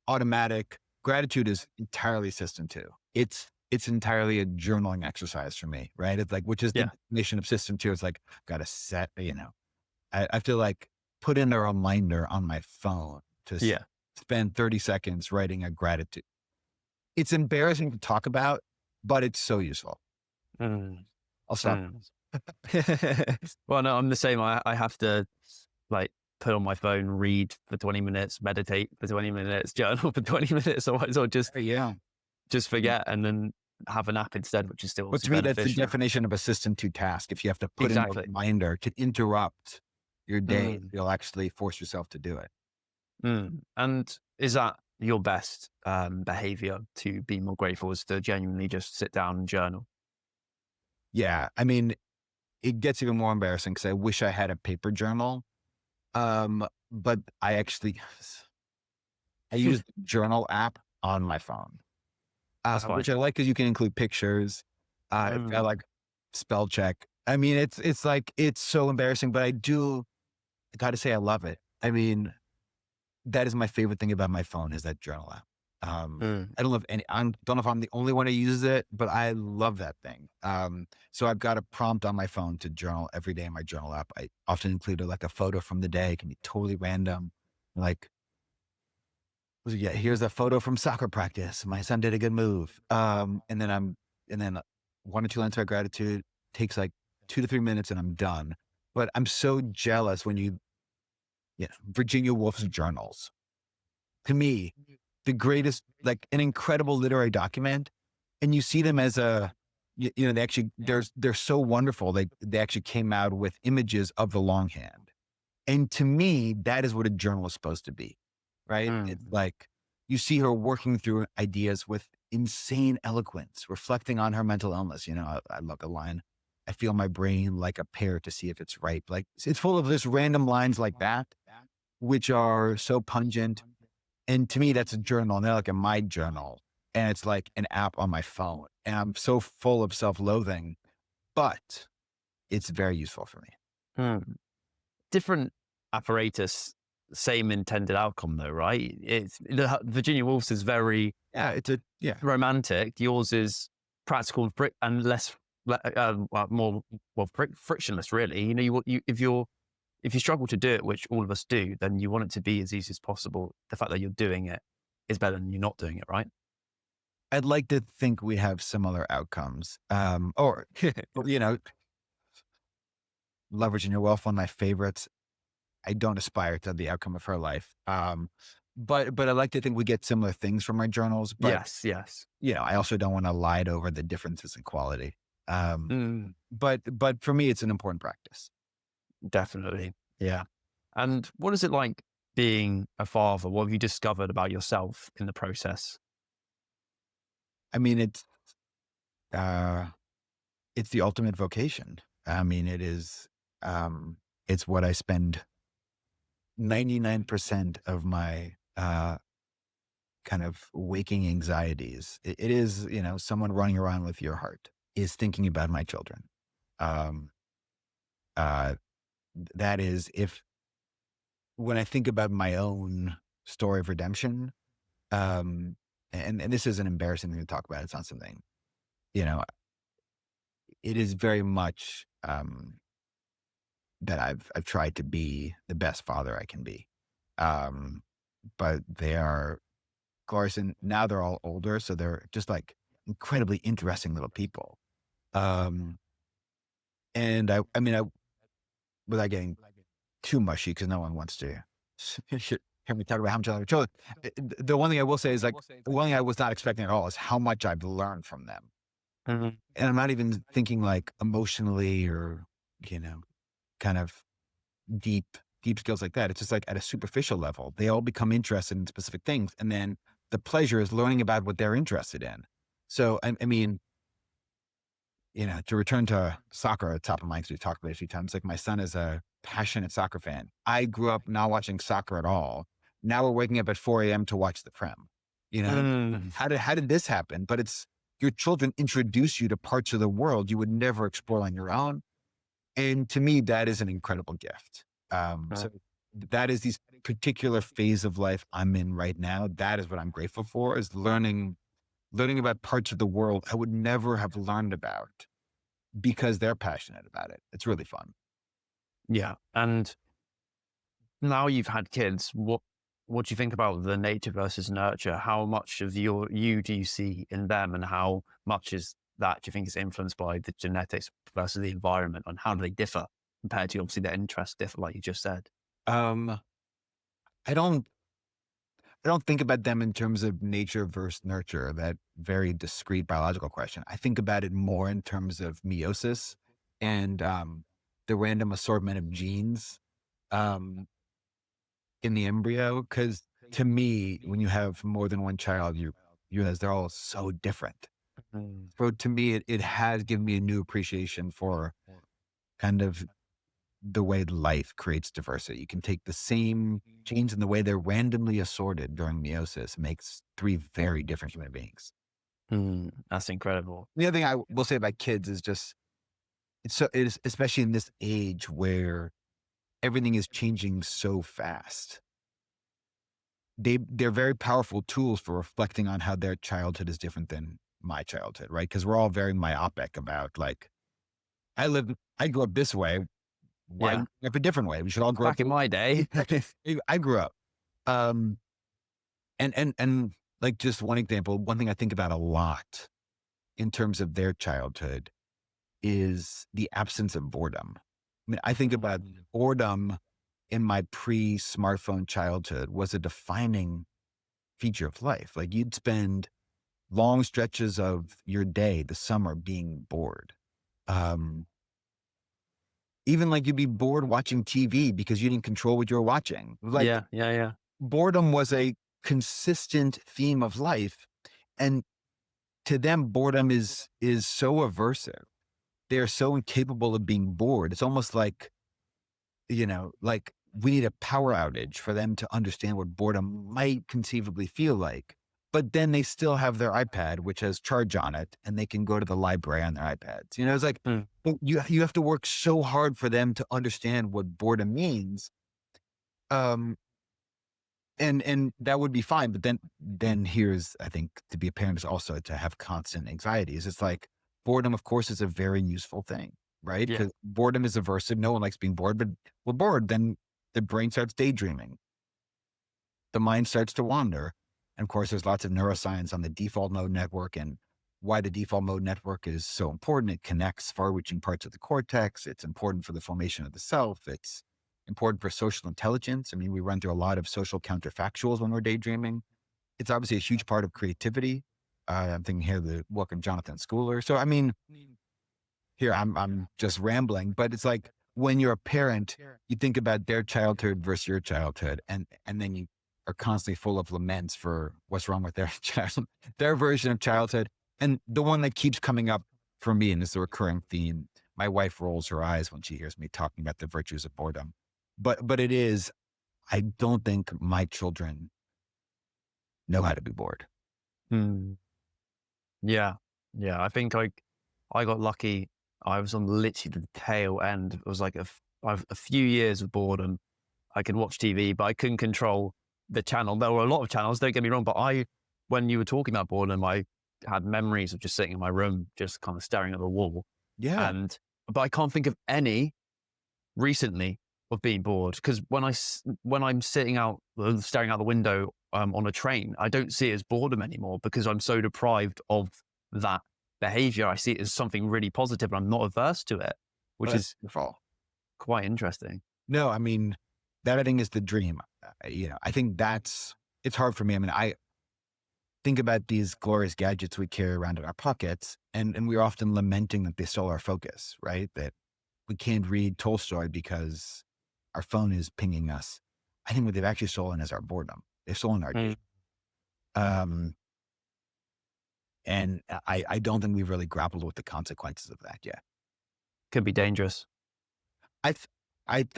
automatic. Gratitude is entirely system two. It's entirely a journaling exercise for me, right? It's like, which is the Yeah. definition of system two. It's like, got to set, I have to like put in a reminder on my phone to Yeah. spend 30 seconds writing a gratitude. It's embarrassing to talk about, but it's so useful. Mm. I'll stop. Mm. Well, no, I'm the same. I have to like put on my phone, read for 20 minutes, meditate for 20 minutes, journal for 20 minutes, or Yeah. just forget and then have a nap instead, which is still But obviously to me, that's the beneficial. definition of a system two task. If you have to put in a Exactly. reminder to interrupt your day, Mm. you'll actually force yourself to do it. Mm. And is that your best behavior to be more grateful, is to genuinely just sit down and journal? Yeah. I mean, it gets even more embarrassing because I wish I had a paper journal. But I use the journal app on my phone, That's fine. which I like because you can include pictures. It's got Mm. like spell check. I mean, it's like, it's so embarrassing, but I got to say, I love it. I mean, that is my favorite thing about my phone is that journal app. Mm. I don't know if I'm the only one who uses it, but I love that thing. So I've got a prompt on my phone to journal every day in my journal app. I often include like a photo from the day. It can be totally random. Like, yeah, here's a photo from soccer practice. My son did a good move. And then 1 or 2 lines of gratitude takes like 2 to 3 minutes and I'm done. But I'm so jealous when Virginia Woolf's journals, to me, the greatest, like an incredible literary document. And you see them as they actually, they're so wonderful. They actually came out with images of the longhand. And to me, that is what a journal is supposed to be, right? It's Mm. like you see her working through ideas with insane eloquence, reflecting on her mental illness. I love the line, I feel my brain like a pear to see if it's ripe. Like it's full of just random lines like that, which are so pungent. And to me, that's a journal, not like a my journal. And it's like an app on my phone. And I'm so full of self-loathing, but it's very useful for me. Mm. Different apparatus, same intended outcome though, right? It's Virginia Woolf's is very Yeah, yeah. romantic. Yours is practical and less, more frictionless. Really, if you struggle to do it, which all of us do, then you want it to be as easy as possible. The fact that you're doing it is better than you not doing it, right? I'd like to think we have similar outcomes. Or, you know, Leveraging Your Wealth, one of my favorites. I don't aspire to the outcome of her life. But I like to think we get similar things from our journals. But, Yes, yes. I also don't want to lie over the differences in quality. Um, Mm, but for me, it's an important practice. definitely. Yeah. And what is it like being a father? What have you discovered about yourself in the process? I mean, uh, it's the ultimate vocation. I mean, it's what I spend 99% of my, kind of waking anxieties. It is, someone running around with your heart is thinking about my children. Um, uh, that is if when I think about my own story of redemption, um, and this is an embarrassing thing to talk about. It's not something, you know, it is very much, that I've tried to be the best father I can be. Um, but they are, of course, and now they're all older, so they're just like incredibly interesting little people. Um, and I mean, without getting too mushy, because no one wants to hear me talk about how much I love children. The one thing I will say is like the one thing I was not expecting at all is how much I've learned from them. Mhm. And I'm not even thinking like emotionally or, you know, kind of deep, deep skills like that. It's just like at a superficial level, they all become interested in specific things. And then the pleasure is learning about what they're interested in. So, I mean, to return to soccer at the top of mind, because we've talked about it a few times, like my son is a passionate soccer fan. I grew up not watching soccer at all. Now we're waking up at 4 a.m. to watch the Prem. Mm. How did this happen? But it's your children introduce you to parts of the world you would never explore on your own. And to me, that is an incredible gift. So that is these particular phase of life I'm in right now. That is what I'm grateful for, is learning about parts of the world I would never have learned about because they're passionate about it. It's really fun. Yeah. And now you've had kids, what do you think about the nature versus nurture? How much of you do you see in them, and how much is that do you think is influenced by the genetics versus the environment, and how do they differ compared to obviously their interests differ, like you just said? Um, I don't I don't think about them in terms of nature versus nurture, that very discrete biological question. I think about it more in terms of meiosis and the random assortment of genes um, in the embryo. Because to me, when you have more than one child, you realize they're all so different. Mm. So to me, it has given me a new appreciation for kind of the way life creates diversity. You can take the same genes and the way they're randomly assorted during meiosis makes three very different human beings. Mm, that's incredible. The other thing I will say about kids is just it is especially in this age where everything is changing so fast. They're very powerful tools for reflecting on how their childhood is different than my childhood, right? Because we're all very myopic about like I grew up this way. Why Yeah. you grow up a different way? We should all grow up. Back in my day. I grew up. Um, and like just one example, one thing I think about a lot in terms of their childhood is the absence of boredom. I mean, I think about Mm. boredom in my pre-smartphone childhood was a defining feature of life. Like you'd spend long stretches of your day, the summer, being bored. Um, Even like you'd be bored watching TV because you didn't control what you were watching. Like Yeah, yeah, yeah. boredom was a consistent theme of life. And to them, boredom is so aversive. They're so incapable of being bored. It's almost like, like we need a power outage for them to understand what boredom might conceivably feel like. But then they still have their iPad, which has charge on it, and they can go to the library on their iPads. It's like Mm. you have to work so hard for them to understand what boredom means. Um, and that would be fine. But then here's, I think, to be a parent is also to have constant anxieties. It's like boredom, of course, is a very useful thing, right? Yeah. Because boredom is aversive. No one likes being bored, but we're bored. Then the brain starts daydreaming. The mind starts to wander. And of course, there's lots of neuroscience on the default mode network and why the default mode network is so important. It connects far reaching parts of the cortex. It's important for the formation of the self. It's important for social intelligence. I mean, we run through a lot of social counterfactuals when we're daydreaming. It's obviously a huge part of creativity. I'm thinking here the work of Jonathan Schooler. So, I mean, here I'm just rambling, but it's like when you're a parent, you think about their childhood versus your childhood, and then you are constantly full of laments for what's wrong with their child, their version of childhood. And the one that keeps coming up for me, and this is a recurring theme, my wife rolls her eyes when she hears me talking about the virtues of boredom. But it is, I don't think my children know how to be bored. Mm. Yeah. Yeah. I think I got lucky. I was on literally the tail end. It was like a few years of boredom. I could watch TV, but I couldn't control the channel. There were a lot of channels, don't get me wrong, but when you were talking about boredom, I had memories of just sitting in my room, just kind of staring at the wall. Yeah. But I can't think of any. recently of being bored, because when I'm sitting out, staring out the window on a train, I don't see it as boredom anymore because I'm so deprived of that behavior. I see it as something really positive and I'm not averse to it, Well, which that's is wonderful. quite interesting. No, I mean, that I think is the dream. I think it's hard for me. I mean, I think about these glorious gadgets we carry around in our pockets, and we're often lamenting that they stole our focus, right? That we can't read Tolstoy because our phone is pinging us. I think what they've actually stolen is our boredom. They've stolen our day. Mm. Um, and I don't think we've really grappled with the consequences of that yet. Could be dangerous. I, th-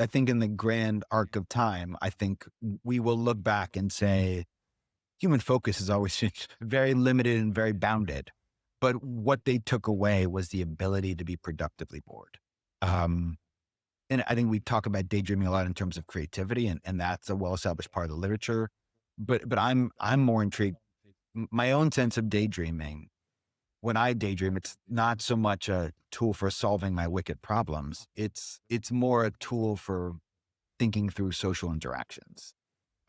I think in the grand arc of time, I think we will look back and say human focus is always very limited and very bounded. But what they took away was the ability to be productively bored. Um, and I think we talk about daydreaming a lot in terms of creativity, and that's a well-established part of the literature. But I'm more intrigued. My own sense of daydreaming, when I daydream, it's not so much a tool for solving my wicked problems. It's more a tool for thinking through social interactions.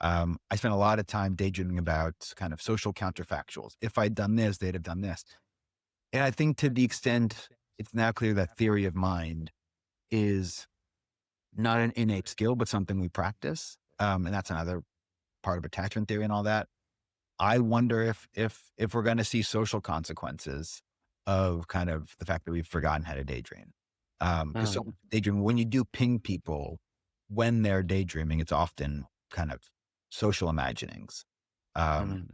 I spent a lot of time daydreaming about kind of social counterfactuals. If I'd done this, they'd have done this. And I think to the extent it's now clear that theory of mind is not an innate skill, but something we practice. And that's another part of attachment theory and all that. I wonder if we're going to see social consequences of kind of the fact that we've forgotten how to daydream. Because Mm. so daydream, when you do ping people when they're daydreaming, it's often kind of social imaginings. Um,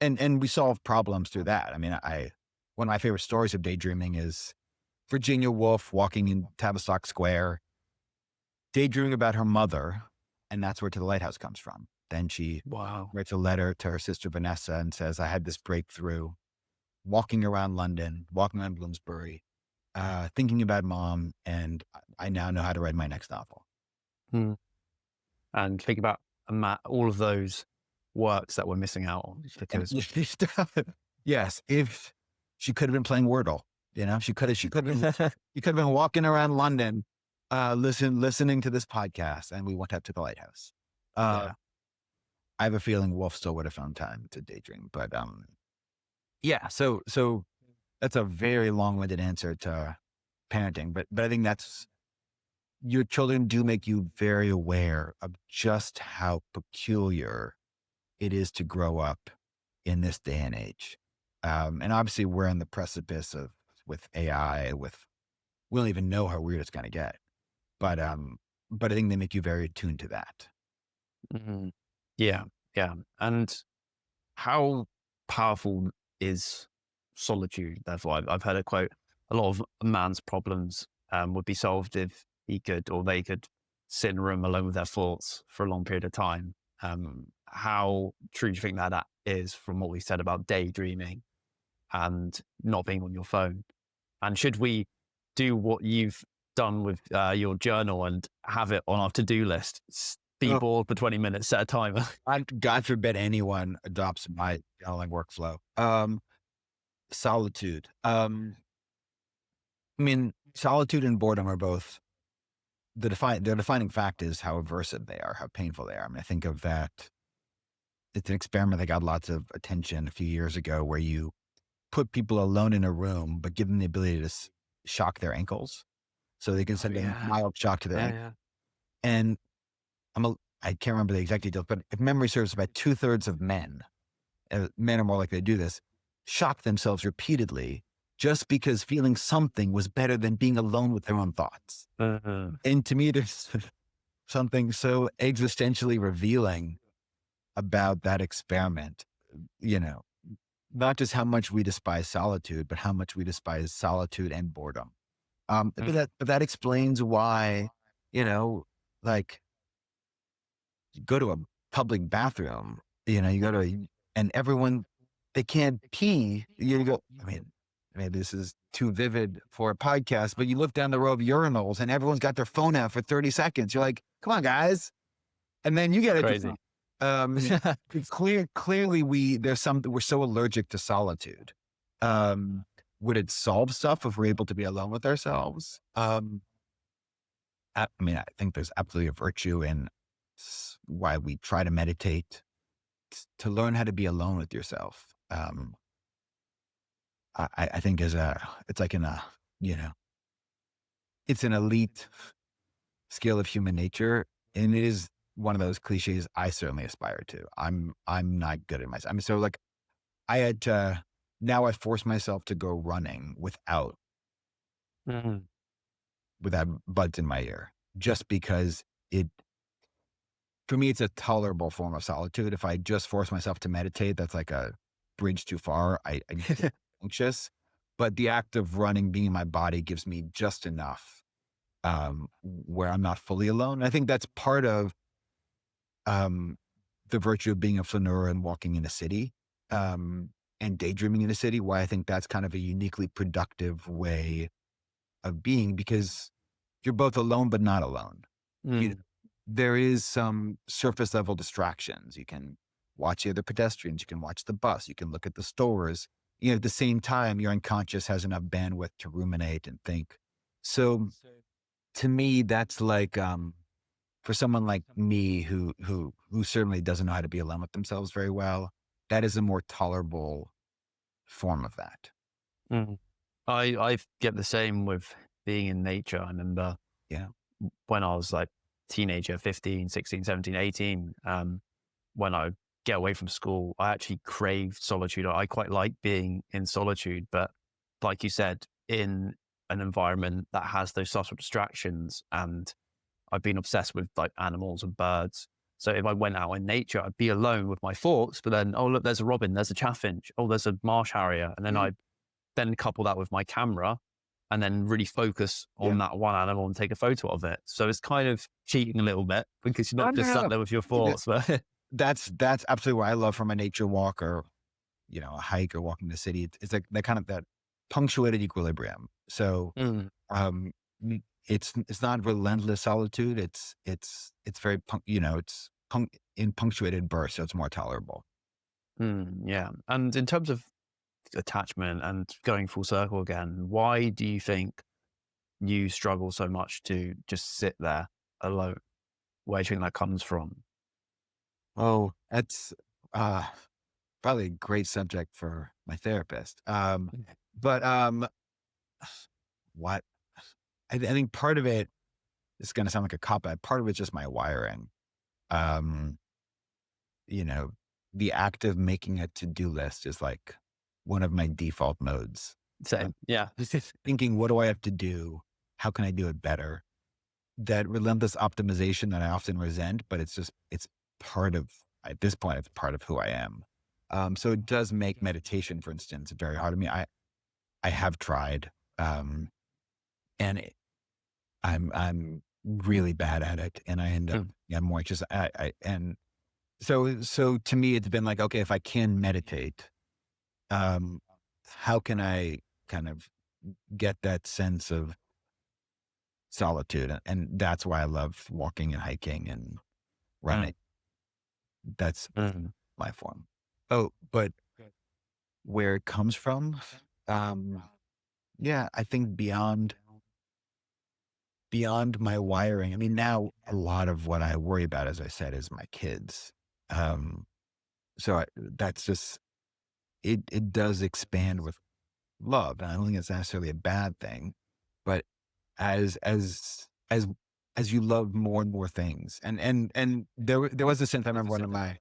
Mm. and we solve problems through that. I mean, one of my favorite stories of daydreaming is Virginia Woolf walking in Tavistock Square, daydreaming about her mother, and that's where To the Lighthouse comes from. Then she Wow. writes a letter to her sister Vanessa and says, I had this breakthrough walking around London, walking around Bloomsbury, thinking about mom, and I now know how to write my next novel. Mm. And think about all of those works that we're missing out on And because yes, if she could have been playing Wordle, she could have been walking around London, listening to this podcast, and we went up to the lighthouse. Uh, yeah. I have a feeling Wolf still would have found time to daydream, but yeah. So that's a very long-winded answer to parenting, but I think that's your children do make you very aware of just how peculiar it is to grow up in this day and age. And obviously we're on the precipice of with AI, we don't even know how weird it's going to get. But I think they make you very attuned to that. Mhm. Yeah. Yeah. And how powerful is solitude? Therefore, I've heard a quote: a lot of a man's problems would be solved if he could or they could sit in a room alone with their thoughts for a long period of time. How true do you think that is from what we said about daydreaming and not being on your phone? And should we do what you've done with your journal and have it on our to-do list? Be Oh, bored for 20 minutes, set a timer. God forbid anyone adopts my journaling workflow. Solitude. I mean, solitude and boredom are both their defining fact is how aversive they are, how painful they are. I mean, I think of that. It's an experiment that got lots of attention a few years ago where you put people alone in a room, but give them the ability to shock their ankles so they can Oh, send a yeah. mild shock to their Yeah, ankle. yeah. And I can't remember the exact details, but if memory serves, about 2/3 of men are more likely to do this, shock themselves repeatedly just because feeling something was better than being alone with their own thoughts. Uh, And to me, there's something so existentially revealing about that experiment, you know, not just how much we despise solitude, but how much we despise solitude and boredom. But that explains why, you know, like you go to a public bathroom, you go to, and everyone, they can't pee. You go, I mean, maybe this is too vivid for a podcast, but you look down the row of urinals and everyone's got their phone out for 30 seconds. You're like, come on, guys. And then you get it. crazy. It's clearly we're so allergic to solitude. Would it solve stuff if we're able to be alone with ourselves? I mean, I think there's absolutely a virtue in why we try to meditate, to learn how to be alone with yourself. I think it's like you know, it's an elite skill of human nature. And it is one of those cliches I certainly aspire to. I'm not good at myself. I mean, so like I had to, now I force myself to go running Mhm. without buds in my ear, just because it, for me, it's a tolerable form of solitude. If I just force myself to meditate, that's like a bridge too far. I get anxious, but the act of running, being in my body gives me just enough, where I'm not fully alone. I think that's part of, um, the virtue of being a flaneur and walking in a city, um, and daydreaming in a city, why I think that's kind of a uniquely productive way of being, because you're both alone, but not alone. You know, Mm. there is some surface level distractions. You can watch the other pedestrians, you can watch the bus, you can look at the stores. You know, at the same time, your unconscious has enough bandwidth to ruminate and think. So to me, that's like, for someone like me who certainly doesn't know how to be alone with themselves very well, that is a more tolerable form of that. Mm. I get the same with being in nature. I remember Yeah. when I was like teenager, 15, 16, 17, 18, when I get away from school, I actually craved solitude. I quite like being in solitude, but like you said, in an environment that has those subtle distractions. And I've been obsessed with like animals and birds. So if I went out in nature, I'd be alone with my thoughts, but then, oh, look, there's a robin, there's a chaffinch, oh, there's a marsh harrier. And then Mm. I then couple that with my camera and then really focus Yeah. on that one animal and take a photo of it. So it's kind of cheating a little bit because you're Oh, not no, just no, sat no. there with your Yeah, thoughts, but that's absolutely what I love from a nature walk, or, you know, a hike or walking the city. It's like that kind of that punctuated equilibrium. So, mm, um, it's not relentless solitude. It's very it's in punctuated bursts, so it's more tolerable. yeah. And in terms of attachment and going full circle again, why do you think you struggle so much to just sit there alone? Where do you think that comes from? Oh, that's uh probably a great subject for my therapist. But what I think part of it is going to sound like a cop out. Part of it's just my wiring. Um, you know, the act of making a to-do list is like one of my default modes. Uh, Same. Yeah. Thinking, what do I have to do? How can I do it better? That relentless optimization that I often resent, but it's part of, at this point, it's part of who I am. So it does make meditation, for instance, very hard to me. I have tried, um, and I'm really bad at it, and I end up, Mm, yeah, more just and so to me, it's been like, okay, if I can meditate, um, how can I kind of get that sense of solitude? And that's why I love walking and hiking and running. mm, That's mm, my form. Oh, but where it comes from, um, yeah, I think beyond my wiring. I mean, now a lot of what I worry about, as I said, is my kids. Um, so that's just it. It does expand with love, and I don't think it's necessarily a bad thing. But as as you love more and more things, and there was a sense I remember one of my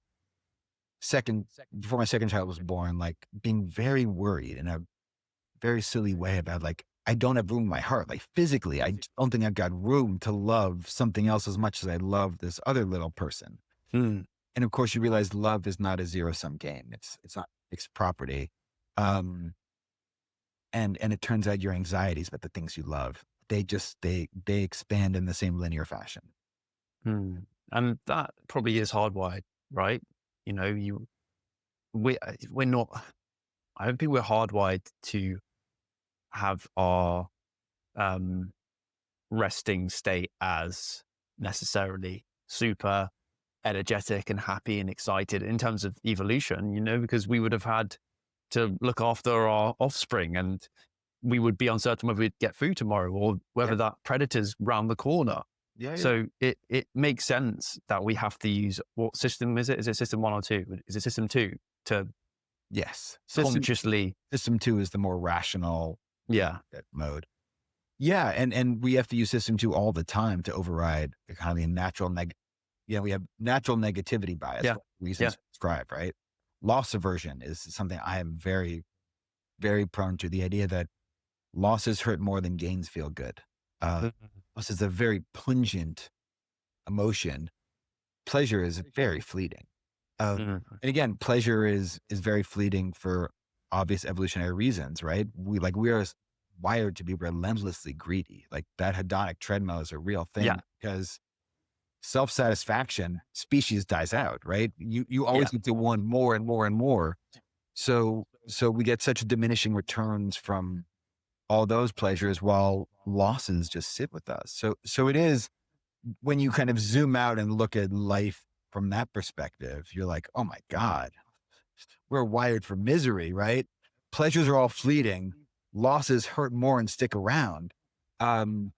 second before my second child was born, like being very worried in a very silly way about like, I don't have room in my heart. Like physically, I just don't think I've got room to love something else as much as I love this other little person. mm, And of course you realize love is not a zero sum game. It's not fixed property. Um, and it turns out your anxieties about the things you love, they expand in the same linear fashion. mm. And that probably is hardwired, right? You know, we're not, I don't think we're hardwired to have our um, resting state as necessarily super energetic and happy and excited in terms of evolution, you know, because we would have had to look after our offspring and we would be uncertain whether we'd get food tomorrow or Yeah. whether that predator's round the corner. Yeah, yeah. So it makes sense that we have to use, what system is it? Is it system 1 or 2? Is it system 2 to Yes. consciously? System 2 is the more rational Yeah. mode. Yeah, and we have to use system 2 all the time to override the kind of the natural we have natural negativity bias Yeah. for Yeah. reasons described, right? Loss aversion is something I am very, very prone to. The idea that losses hurt more than gains feel good. Uh, Mhm. Loss is a very pungent emotion. Pleasure is very fleeting. Mhm. And again, pleasure is very fleeting for obvious evolutionary reasons, right? We are wired to be relentlessly greedy. Like that hedonic treadmill is a real Yeah. thing because self-satisfaction species dies out, right? You Yeah. always need to want more and more and more. So we get such diminishing returns from all those pleasures while losses just sit with us. So it is when you kind of zoom out and look at life from that perspective, you're like, oh my God, we're wired for misery, right? Pleasures are all fleeting. Losses hurt more and stick around. Um,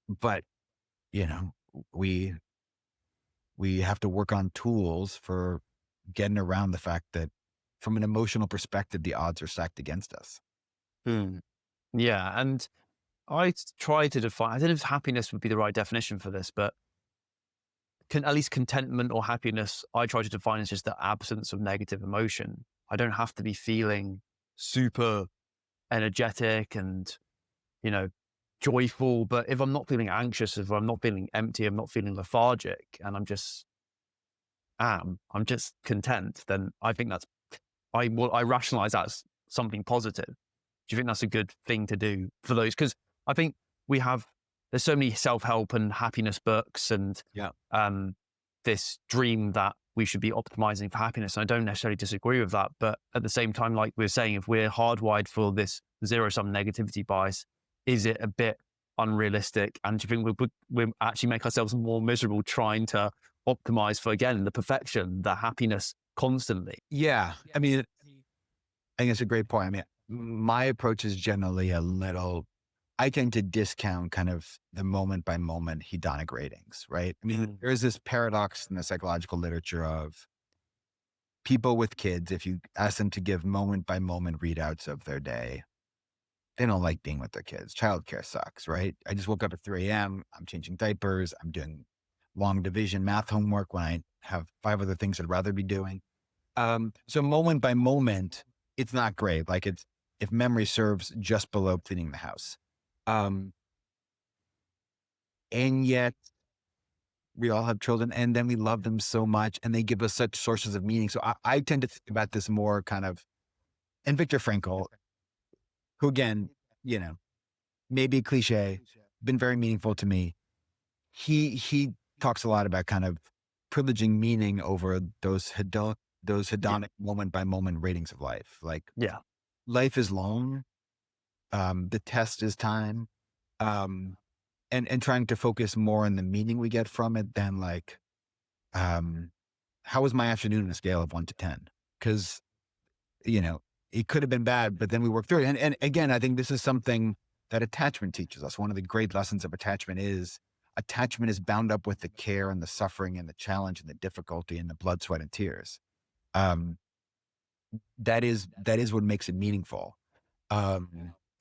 but you know, we we have to work on tools for getting around the fact that from an emotional perspective, the odds are stacked against us. Mm. Yeah. And try to define, I don't know if happiness would be the right definition for this, but at least contentment or happiness, I try to define as just the absence of negative emotion. I don't have to be feeling super energetic and, you know, joyful. But if I'm not feeling anxious, if I'm not feeling empty, I'm not feeling lethargic, and I'm just content, then I think I rationalize that as something positive. Do you think that's a good thing to do for those? Because I think there's so many self-help and happiness books and Yeah. um, this dream that we should be optimizing for happiness. And I don't necessarily disagree with that. But at the same time, like we were saying, if we're hardwired for this zero-sum negativity bias, is it a bit unrealistic? And do you think we actually make ourselves more miserable trying to optimize for, again, the perfection, the happiness constantly? Yeah. I mean, I think it's a great point. I mean, my approach is generally a little, I tend to discount kind of the moment by moment hedonic ratings, right? I mean, Mm. there is this paradox in the psychological literature of people with kids. If you ask them to give moment by moment readouts of their day, they don't like being with their kids. Childcare sucks, right? I just woke up at 3 a.m. I'm changing diapers. I'm doing long division math homework when I have 5 other things I'd rather be doing. So moment by moment, it's not great. Like it's, if memory serves, just below cleaning the house. Um, and yet we all have children and then we love them so much and they give us such sources of meaning. So I tend to think about this more kind of, and Viktor Frankl, who again, you know, maybe a cliche, been very meaningful to me. He talks a lot about kind of privileging meaning over those Yeah. hedonic moment by moment ratings of life. Like Yeah. life is long. The test is time. Um, and trying to focus more on the meaning we get from it than like, um, how was my afternoon on a scale of 1 to 10? Because, you know, it could have been bad, but then we worked through it. And again, I think this is something that attachment teaches us. One of the great lessons of attachment is bound up with the care and the suffering and the challenge and the difficulty and the blood, sweat, and tears. Um, that is what makes it meaningful.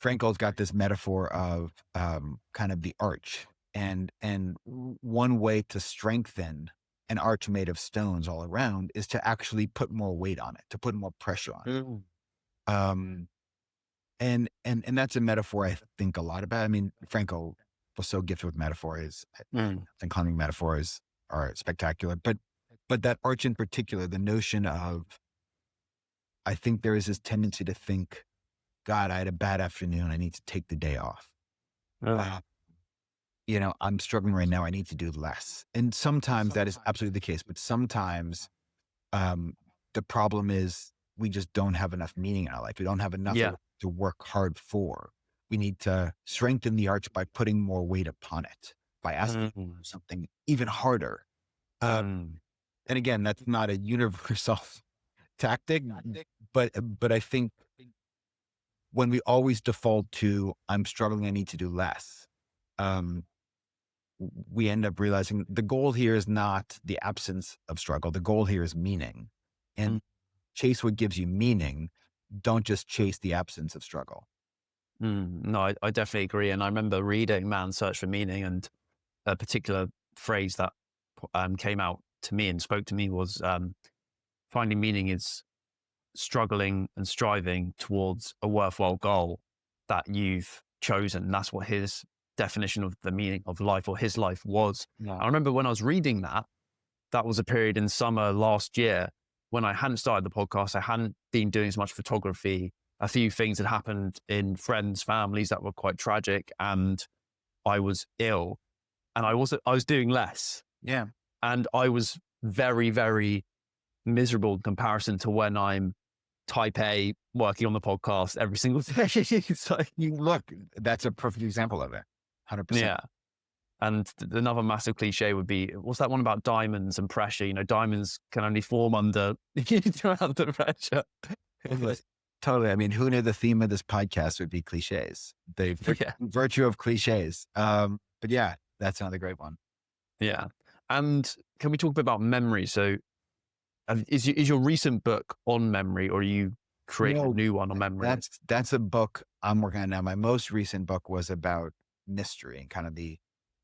Frankel's got this metaphor of kind of the arch, and one way to strengthen an arch made of stones all around is to actually put more weight on it, to put more pressure on it. Mm. Um, and that's a metaphor I think a lot about. I mean, Frankel was so gifted with metaphors. Mm. And climbing metaphors are spectacular, but that arch in particular, the notion of, I think there is this tendency to think, God, I had a bad afternoon. I need to take the day off. Uh, I'm struggling right now. I need to do less. And sometimes that is absolutely the case. But sometimes um, the problem is we just don't have enough meaning in our life. We don't have enough yeah. to work hard for. We need to strengthen the arch by putting more weight upon it, by asking Mm. for something even harder. Uh, Mm. and again, that's not a universal tactic, but I think when we always default to, I'm struggling, I need to do less. Um, we end up realizing the goal here is not the absence of struggle. The goal here is meaning, Mm, and chase what gives you meaning. Don't just chase the absence of struggle. no, I definitely agree. And I remember reading Man's Search for Meaning, and a particular phrase that came out to me and spoke to me was finding meaning is struggling and striving towards a worthwhile goal that you've chosen. That's what his definition of the meaning of life, or his life, was. Yeah. I remember when I was reading that, that was a period in summer last year when I hadn't started the podcast. I hadn't been doing as much photography. A few things had happened in friends, families that were quite tragic, and I was ill, and I was doing less, Yeah. and I was very, very miserable in comparison to when I'm type A working on the podcast every single day. It's like, You look, that's a perfect example of it. 100%. yeah. And another massive cliche would be, what's that one about diamonds and pressure? You know, diamonds can only form under, under pressure. Totally. Totally. I mean, who knew the theme of this podcast would be cliches? The Yeah. virtue of cliches. But yeah, that's another great one. Yeah. And can we talk a bit about memory? So is your recent book on memory, or are you creating a No, new one on memory? that's a book I'm working on now. My most recent book was about mystery and kind of the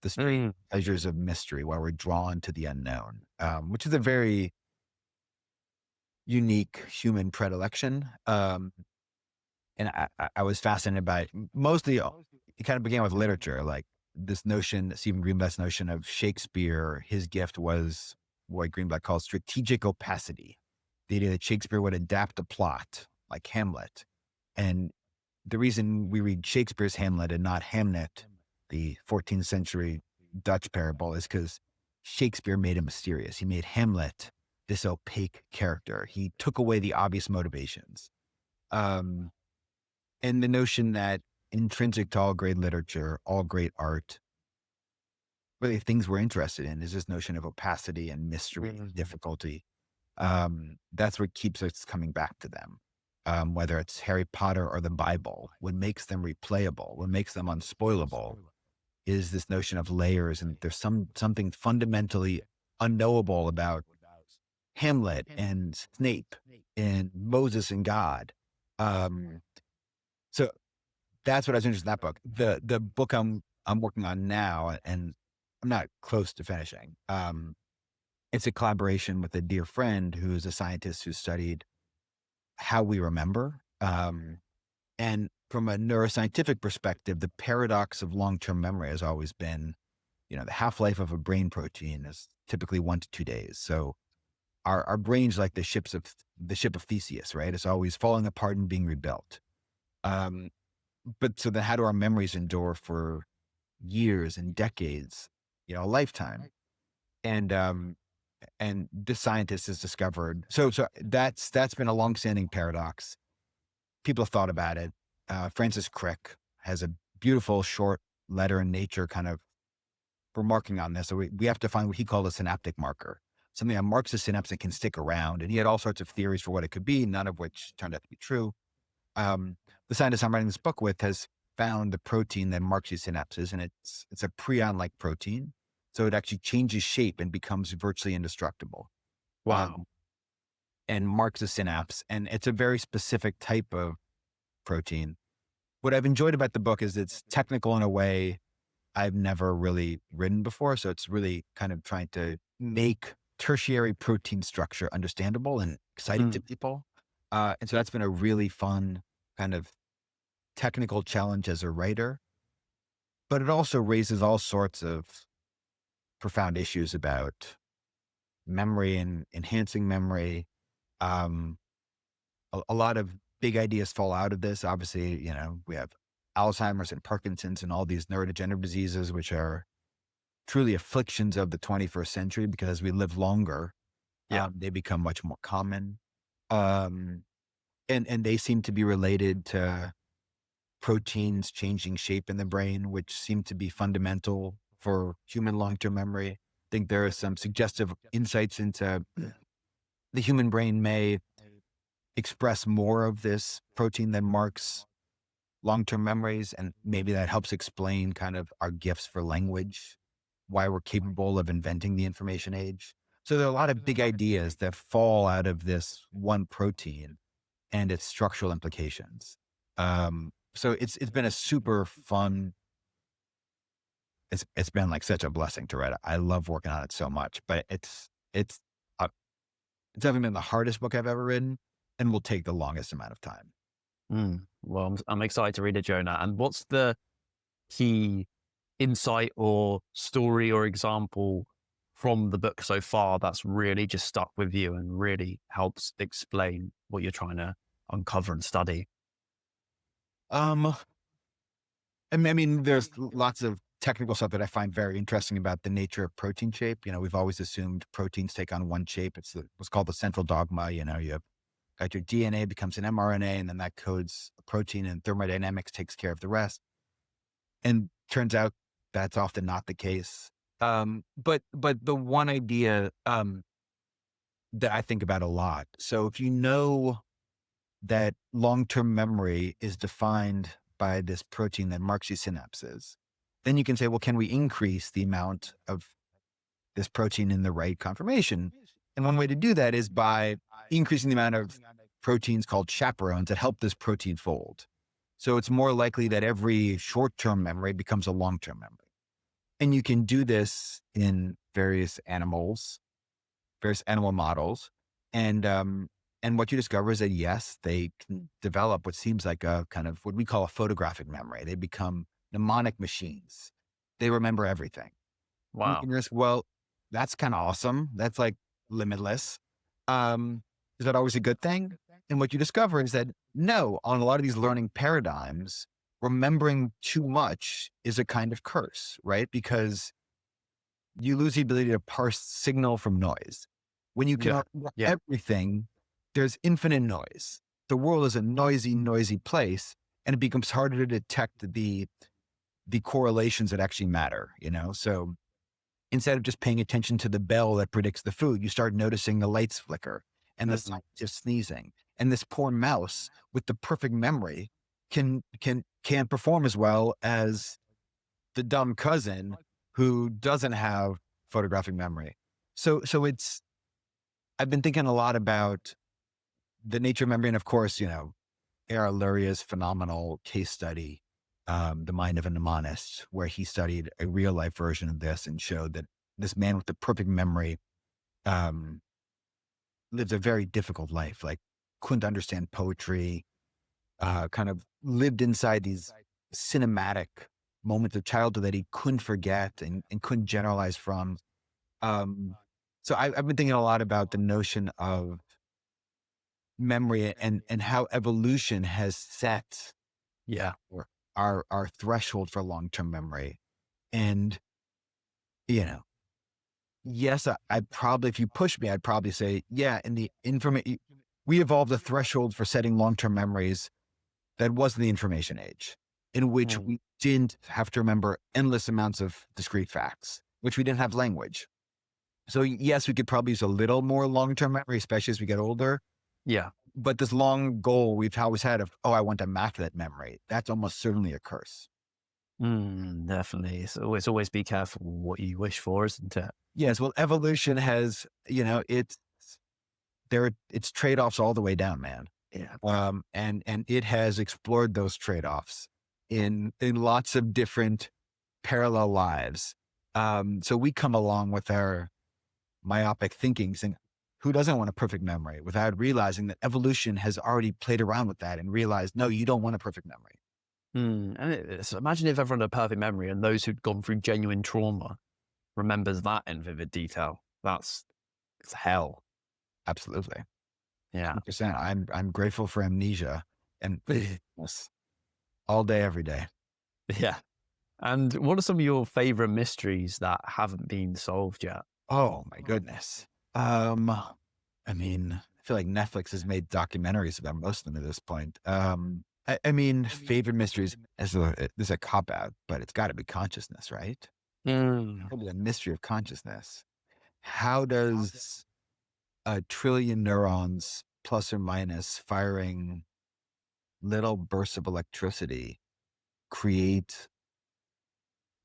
strange Mm, pleasures of mystery, where we're drawn to the unknown, which is a very unique human predilection. And I was fascinated by it. Mostly, it kind of began with literature, like this notion, Stephen Greenblatt's notion of Shakespeare. His gift was what Greenblatt calls strategic opacity, the idea that Shakespeare would adapt a plot like Hamlet. And the reason we read Shakespeare's Hamlet and not Hamnet, the 14th century Dutch parable, is because Shakespeare made it mysterious. He made Hamlet this opaque character. He took away the obvious motivations. Um, and the notion that intrinsic to all great literature, all great art, really things we're interested in, is this notion of opacity and mystery, mm, difficulty. That's what keeps us coming back to them. Whether it's Harry Potter or the Bible, what makes them replayable, what makes them unspoilable, is this notion of layers. And there's something fundamentally unknowable about Hamlet and Snape and Moses and God. So that's what I was interested in that book. The book I'm working on now, and I'm not close to finishing. It's a collaboration with a dear friend who is a scientist who studied how we remember. And from a neuroscientific perspective, the paradox of long-term memory has always been, the half-life of a brain protein is typically 1 to 2 days. So our brain's like the ship of Theseus, right? It's always falling apart and being rebuilt. But so then how do our memories endure for years and decades, a lifetime? And this scientist has discovered, so that's been a longstanding paradox. People have thought about it. Francis Crick has a beautiful short letter in Nature kind of remarking on this. So we have to find what he called a synaptic marker, something that marks a synapse and can stick around. And he had all sorts of theories for what it could be, none of which turned out to be true. The scientist I'm writing this book with has found the protein that marks these synapses, and it's a prion-like protein. So it actually changes shape and becomes virtually indestructible. wow. And marks a synapse. And it's a very specific type of protein. What I've enjoyed about the book is it's technical in a way I've never really written before. So it's really kind of trying to make tertiary protein structure understandable and exciting to people. And so that's been a really fun kind of technical challenge as a writer. But it also raises all sorts of profound issues about memory and enhancing memory. A lot of big ideas fall out of this. Obviously, we have Alzheimer's and Parkinson's and all these neurodegenerative diseases, which are truly afflictions of the 21st century because as we live longer, Yeah. they become much more common. And they seem to be related to proteins changing shape in the brain, which seem to be fundamental for human long-term memory. I think there are some suggestive insights into the human brain may express more of this protein than marks long-term memories. And maybe that helps explain kind of our gifts for language. why we're capable of inventing the information age. So there are a lot of big ideas that fall out of this one protein and its structural implications. So it's been a super fun. It's been like such a blessing to write. I love working on it so much, but uh, it's definitely been the hardest book I've ever written, and will take the longest amount of time. Well, I'm excited to read it, Jonah. And what's the key insight or story or example from the book so far that's really just stuck with you and really helps explain what you're trying to uncover and study? Um, I mean, there's lots of technical stuff that I find very interesting about the nature of protein shape. We've always assumed proteins take on one shape. What's called the central dogma. You have got your DNA becomes an mRNA, and then that codes a protein, and thermodynamics takes care of the rest. And turns out that's often not the case. But the one idea that I think about a lot. So if you know that long-term memory is defined by this protein that marks your synapses, then you can say, well, can we increase the amount of this protein in the right conformation? And one way to do that is by increasing the amount of proteins called chaperones that help this protein fold. So it's more likely that every short-term memory becomes a long-term memory. And you can do this in various animal models. And what you discover is that, yes, they can develop what seems like a kind of what we call a photographic memory. They become mnemonic machines. They remember everything. Wow. And you're just, well, that's kind of awesome. That's like limitless. Um, is that always a good thing? And what you discover is that no, on a lot of these learning paradigms, remembering too much is a kind of curse, right? Because you lose the ability to parse signal from noise. When you Yeah. can remember Yeah. everything, there's infinite noise. The world is a noisy, noisy place, and it becomes harder to detect the correlations that actually matter. So instead of just paying attention to the bell that predicts the food, you start noticing the lights flicker and the Mm. scientist sneezing. And this poor mouse with the perfect memory can't perform as well as the dumb cousin who doesn't have photographic memory. So I've been thinking a lot about the nature of memory. And of course, Era Luria's phenomenal case study, The Mind of a Mnemonist, where he studied a real life version of this and showed that this man with the perfect memory um, lived a very difficult life, like couldn't understand poetry, kind of lived inside these cinematic moments of childhood that he couldn't forget and couldn't generalize from. Um, so I've been thinking a lot about the notion of memory and how evolution has set Yeah. or our threshold for long-term memory. And, you know, yes, I'd probably, if you push me, I'd probably say, yeah, in the information, we evolved a threshold for setting long-term memories that wasn't the information age, in which Mm. we didn't have to remember endless amounts of discrete facts, which we didn't have language. So yes, we could probably use a little more long-term memory, especially as we get older. Yeah. But this long goal we've always had of, oh, I want immaculate memory, that's almost certainly a curse. Definitely. So it's always be careful what you wish for, isn't it? Yes, well, evolution has, it's trade-offs all the way down, man. Yeah. And it has explored those trade-offs in lots of different parallel lives. So we come along with our myopic thinking, saying, who doesn't want a perfect memory, without realizing that evolution has already played around with that and realized, no, you don't want a perfect memory. And so imagine if everyone had a perfect memory and those who'd gone through genuine trauma remembers that in vivid detail. It's hell. Absolutely. Yeah. 100%. I'm grateful for amnesia and yes, all day, every day. Yeah. And what are some of your favorite mysteries that haven't been solved yet? Oh my goodness. Um, I mean, I feel like Netflix has made documentaries about most of them at this point. I mean, favorite mysteries there's a cop out, but it's got to be consciousness, right? Mm, Probably the mystery of consciousness. How does a trillion neurons plus or minus firing little bursts of electricity create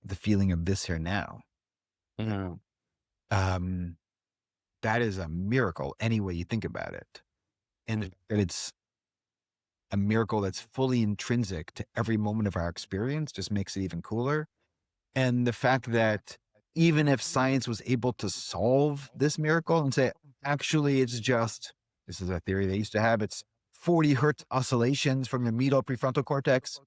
the feeling of this here now? Mm. Um, that is a miracle any way you think about it. And that it's a miracle that's fully intrinsic to every moment of our experience just makes it even cooler. And the fact that even if science was able to solve this miracle and say, actually, it's just, this is a theory they used to have, it's 40 hertz oscillations from your medial prefrontal cortex.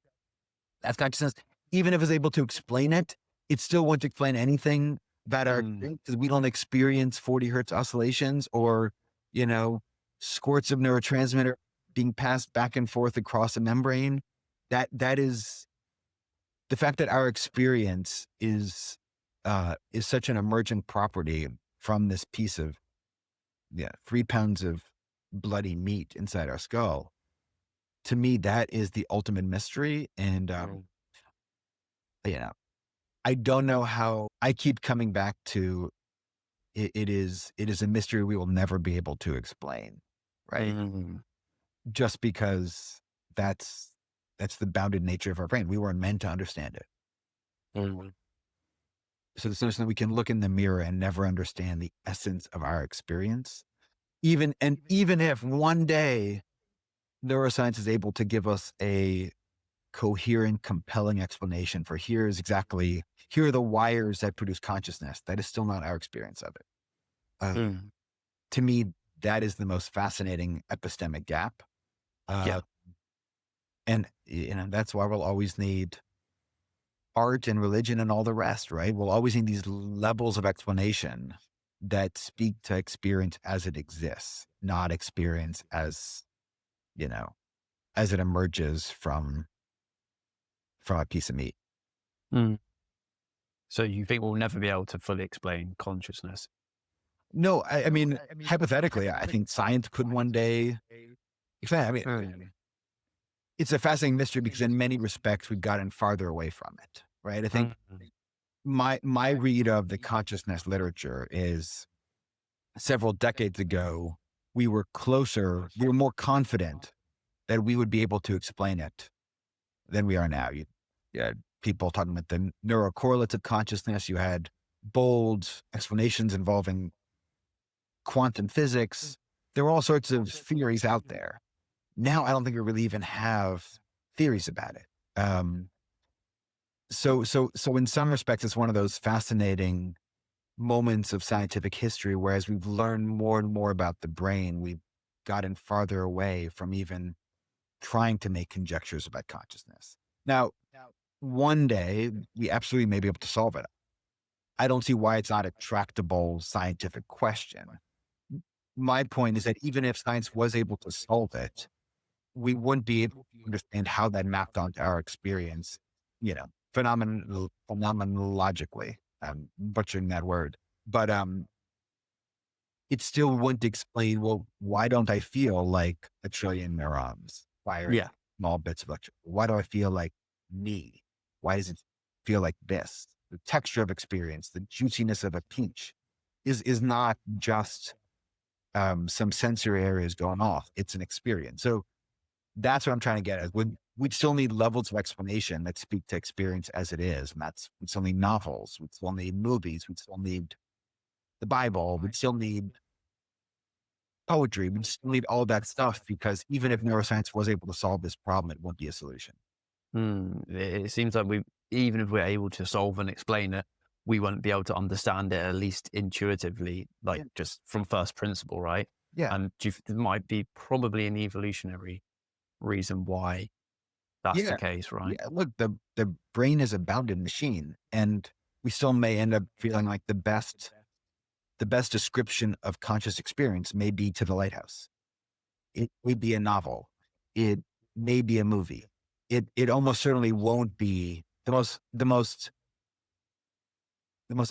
That's consciousness. Even if it's able to explain it, it still won't explain anything about our Mm. experience because we don't experience 40 hertz oscillations or, you know, squirts of neurotransmitter being passed back and forth across a membrane. That is the fact that our experience is such an emergent property from this piece of 3 pounds of bloody meat inside our skull. To me, that is the ultimate mystery. And Mm. you know, I don't know how I keep coming back to it. It is a mystery we will never be able to explain, right? Mm. Just because that's that's the bounded nature of our brain. We weren't meant to understand it. Mm. So there's no that we can look in the mirror and never understand the essence of our experience. Even if one day neuroscience is able to give us a coherent, compelling explanation for here are the wires that produce consciousness. That is still not our experience of it. Uh, Mm. to me, that is the most fascinating epistemic gap. Yeah. Uh, and that's why we'll always need art and religion and all the rest, right? We'll always need these levels of explanation that speak to experience as it exists, not experience you know, as it emerges from a piece of meat. Mm. So you think we'll never be able to fully explain consciousness? No, I mean, hypothetically, I think science could one day explain. I mean, Mm. it's a fascinating mystery because in many respects we've gotten farther away from it, right? I think Mm. my read of the consciousness literature is several decades ago, we were more confident that we would be able to explain it than we are now. You had people talking about the neurocorrelates of consciousness. You had bold explanations involving quantum physics. There were all sorts of theories out there. Now I don't think we really even have theories about it. So in some respects, it's one of those fascinating moments of scientific history, whereas we've learned more and more about the brain, we've gotten farther away from even trying to make conjectures about consciousness. Now, one day we absolutely may be able to solve it. I don't see why it's not a tractable scientific question. My point is that even if science was able to solve it, we wouldn't be able to understand how that mapped onto our experience, phenomenologically. I'm butchering that word, but it still wouldn't explain, well, why don't I feel like a trillion neurons firing Yeah. small bits of electricity? Why do I feel like me? Why does it feel like this? The texture of experience, the juiciness of a peach is not just some sensory areas going off. It's an experience. So that's what I'm trying to get at. We'd still need levels of explanation that speak to experience as it is. And we'd still need novels. We'd still need movies. We'd still need the Bible. We'd still need poetry. We just need all that stuff because even if neuroscience was able to solve this problem, it won't be a solution. It seems like even if we're able to solve and explain it, we won't be able to understand it at least intuitively, like Yeah. just from first principle, right? Yeah. And there might be probably an evolutionary reason why that's the Yeah. case, right? Yeah. Look, the brain is a bounded machine, and we still may end up feeling like the best description of conscious experience may be To the Lighthouse. It may be a novel. It may be a movie. It almost certainly won't be the most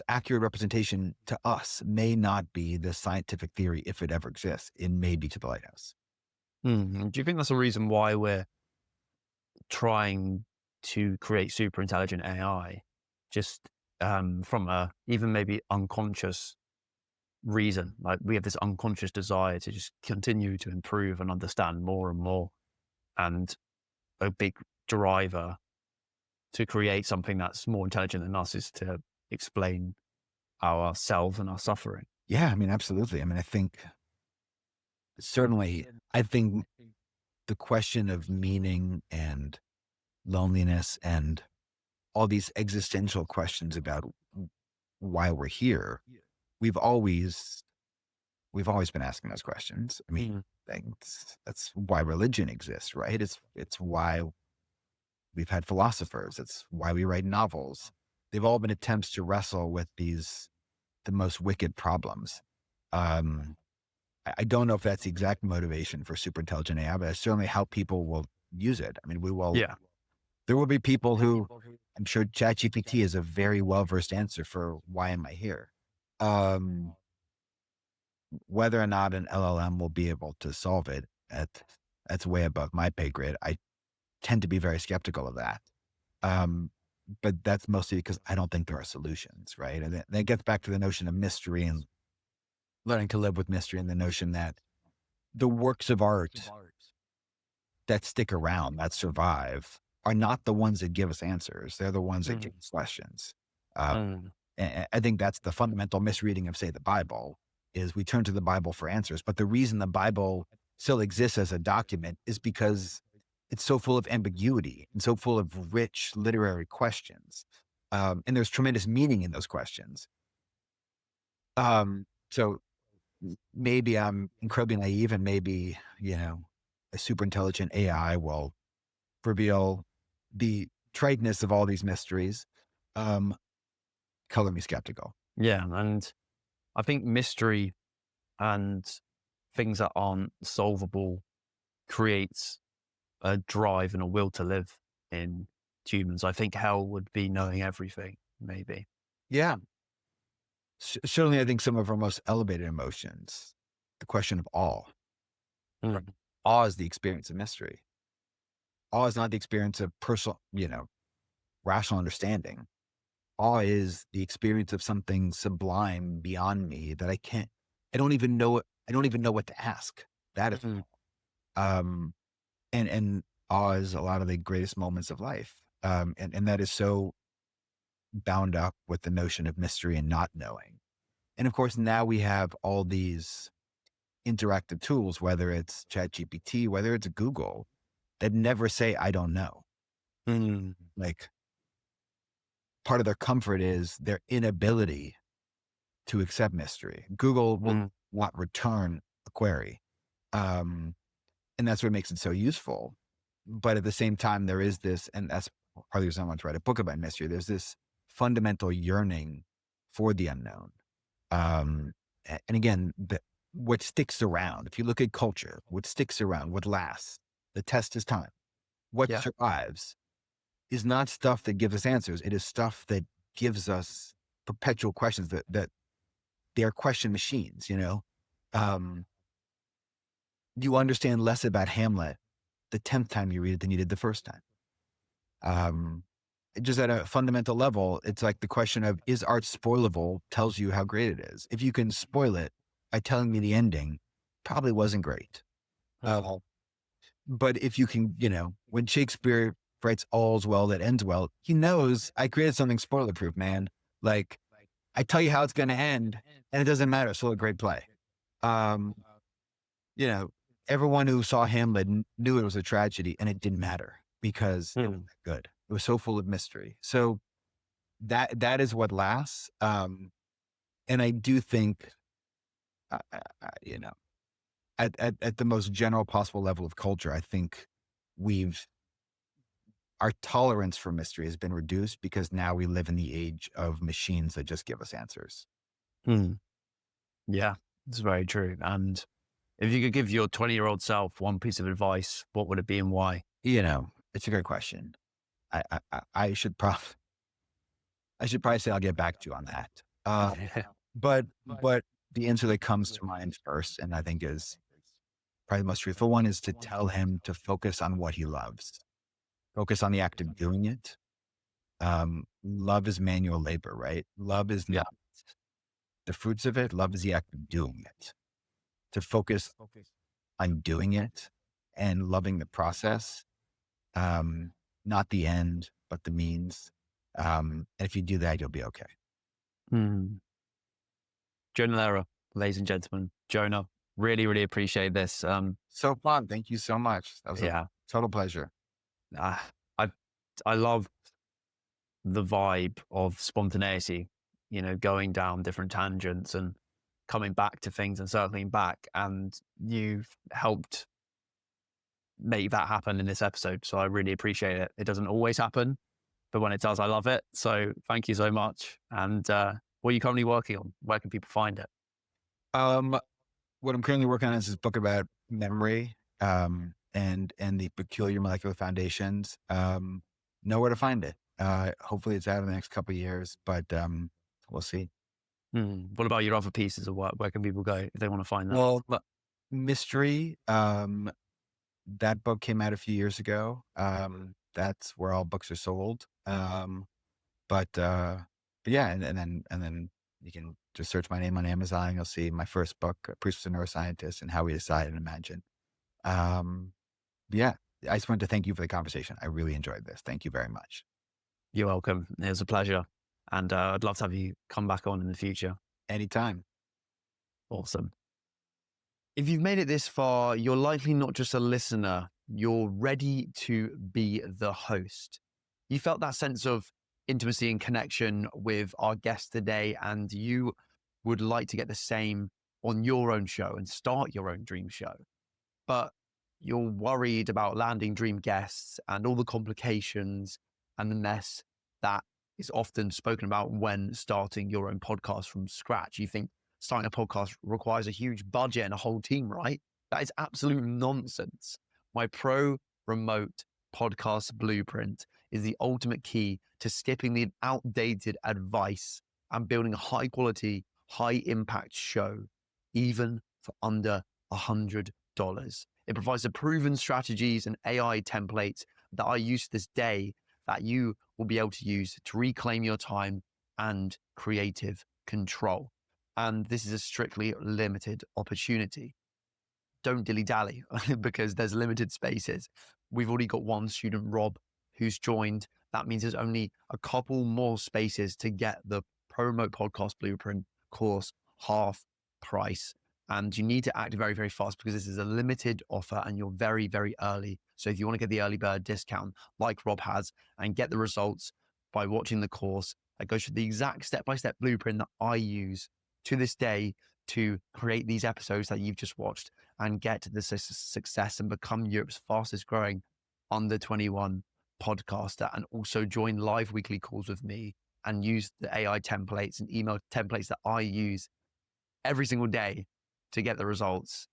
accurate representation to us may not be the scientific theory if it ever exists. It may be To the Lighthouse. Do you think that's a reason why we're trying to create super intelligent AI just from a even maybe unconscious reason? Like we have this unconscious desire to just continue to improve and understand more and more. And a big driver to create something that's more intelligent than us is to explain ourselves and our suffering. Yeah, I mean, absolutely. I mean, certainly, I think the question of meaning and loneliness and all these existential questions about why we're here, we've always we've always been asking those questions. I mean, Mm. that's why religion exists, right? It's why we've had philosophers. It's why we write novels. They've all been attempts to wrestle with the most wicked problems. Um, I don't know if that's the exact motivation for super intelligent AI, but that's certainly how people will use it. I mean, Yeah. there will be people who, I'm sure ChatGPT is a very well versed answer for why am I here. Um, Whether or not an LLM will be able to solve it, that's way above my pay grade. I tend to be very skeptical of that. Um, but that's mostly because I don't think there are solutions, right? And that gets back to the notion of mystery and learning to live with mystery, and the notion that the works of art that stick around, that survive, are not the ones that give us answers. They're the ones that give Mm. us questions. Uh, Mm. and I think that's the fundamental misreading of, say, the Bible, is we turn to the Bible for answers. But the reason the Bible still exists as a document is because it's so full of ambiguity and so full of rich literary questions. And there's tremendous meaning in those questions. So maybe I'm incredibly naive, and maybe, a super intelligent AI will reveal the triteness of all these mysteries. Um, Color me skeptical. Yeah. And I think mystery and things that aren't solvable creates a drive and a will to live in humans. I think hell would be knowing everything, maybe. Yeah. Certainly, I think some of our most elevated emotions, the question of awe. Right. Mm. Awe is the experience of mystery. Awe is not the experience of personal, rational understanding. Awe is the experience of something sublime beyond me that I don't even know I don't even know what to ask. That is, Mm. um, and awe is a lot of the greatest moments of life. And that is so bound up with the notion of mystery and not knowing. And of course, now we have all these interactive tools, whether it's ChatGPT, whether it's Google, that never say, I don't know. Mm. Like, part of their comfort is their inability to accept mystery. Google will Mm. not return a query. Um, and that's what makes it so useful. But at the same time, there is this, and that's part of the reason I want to write a book about mystery. There's this fundamental yearning for the unknown. And again, what sticks around, if you look at culture, what sticks around, what lasts, the test is time. What Yeah. survives is not stuff that gives us answers. It is stuff that gives us perpetual questions, that they're question machines, Um, you understand less about Hamlet the 10th time you read it than you did the first time. Um, just at a fundamental level, it's like the question of, is art spoilable, tells you how great it is. If you can spoil it by telling me the ending, probably wasn't great. Mm. But if you can, when Shakespeare writes all's well that ends well, he knows I created something spoiler proof, man. Like, I tell you how it's going to end, and it doesn't matter. It's still a great play. Um, you know, Everyone who saw Hamlet knew it was a tragedy, and it didn't matter because it was Mm. good. It was so full of mystery. So that is what lasts. And I do think, you know, at the most general possible level of culture, I think we've our tolerance for mystery has been reduced because now we live in the age of machines that just give us answers. Mm. Yeah, it's very true. And if you could give your 20-year-old self one piece of advice, what would it be and why? It's a great question. I I should probably say I'll get back to you on that. But the answer that comes to mind first, and I think is probably the most truthful one, is to tell him to focus on what he loves. Focus on the act of doing it. Love is manual labor, right? Love is Yeah. not the fruits of it. Love is the act of doing it. To focus on doing it and loving the process, um, not the end, but the means. And if you do that, you'll be okay. Mm. Jonah Lehrer, ladies and gentlemen. Jonah, really, really appreciate this. So fun. Thank you so much. That was a Yeah, total pleasure. uh, I I love the vibe of spontaneity, going down different tangents and coming back to things and circling back. And you've helped make that happen in this episode. So I really appreciate it. It doesn't always happen, but when it does, I love it. So thank you so much. And what are you currently working on? Where can people find it? Um, what I'm currently working on is this book about memory, and the peculiar molecular foundations. Know where to find it. Hopefully it's out in the next couple of years, but we'll see. What about your other pieces of work? Where can people go if they want to find that? Well, mystery. That book came out a few years ago. That's where all books are sold. But yeah, and then you can just search my name on Amazon. You'll see my first book, Priest was a Neuroscientist, and How We Decide and Imagine. Um, yeah, I just wanted to thank you for the conversation. I really enjoyed this. Thank you very much. You're welcome. It was a pleasure. And I'd love to have you come back on in the future. Anytime. Awesome. If you've made it this far, you're likely not just a listener, you're ready to be the host. You felt that sense of intimacy and connection with our guest today, and you would like to get the same on your own show and start your own dream show. But you're worried about landing dream guests and all the complications and the mess that is often spoken about when starting your own podcast from scratch. You think starting a podcast requires a huge budget and a whole team, right? That is absolute nonsense. My pro remote podcast blueprint is the ultimate key to skipping the outdated advice and building a high quality, high impact show, even for under $100. It provides the proven strategies and AI templates that I use to this day that you will be able to use to reclaim your time and creative control. And this is a strictly limited opportunity. Don't dilly-dally because there's limited spaces. We've already got one student, Rob, who's joined. That means there's only a couple more spaces to get the Pro Remote Podcast Blueprint course half price. And you need to act very, very fast because this is a limited offer and you're very, very early. So if you want to get the early bird discount like Rob has and get the results by watching the course that goes through the exact step-by-step blueprint that I use to this day to create these episodes that you've just watched and get the success and become Europe's fastest growing under 21 podcaster, and also join live weekly calls with me and use the AI templates and email templates that I use every single day to get the results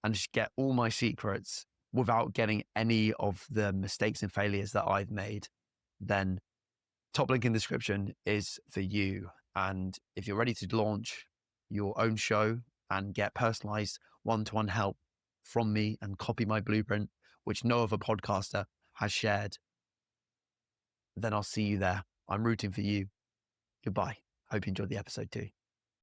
and just get all my secrets without getting any of the mistakes and failures that I've made, then top link in the description is for you. And if you're ready to launch your own show and get personalized one-to-one help from me and copy my blueprint, which no other podcaster has shared, then I'll see you there. I'm rooting for you. Goodbye. Hope you enjoyed the episode too.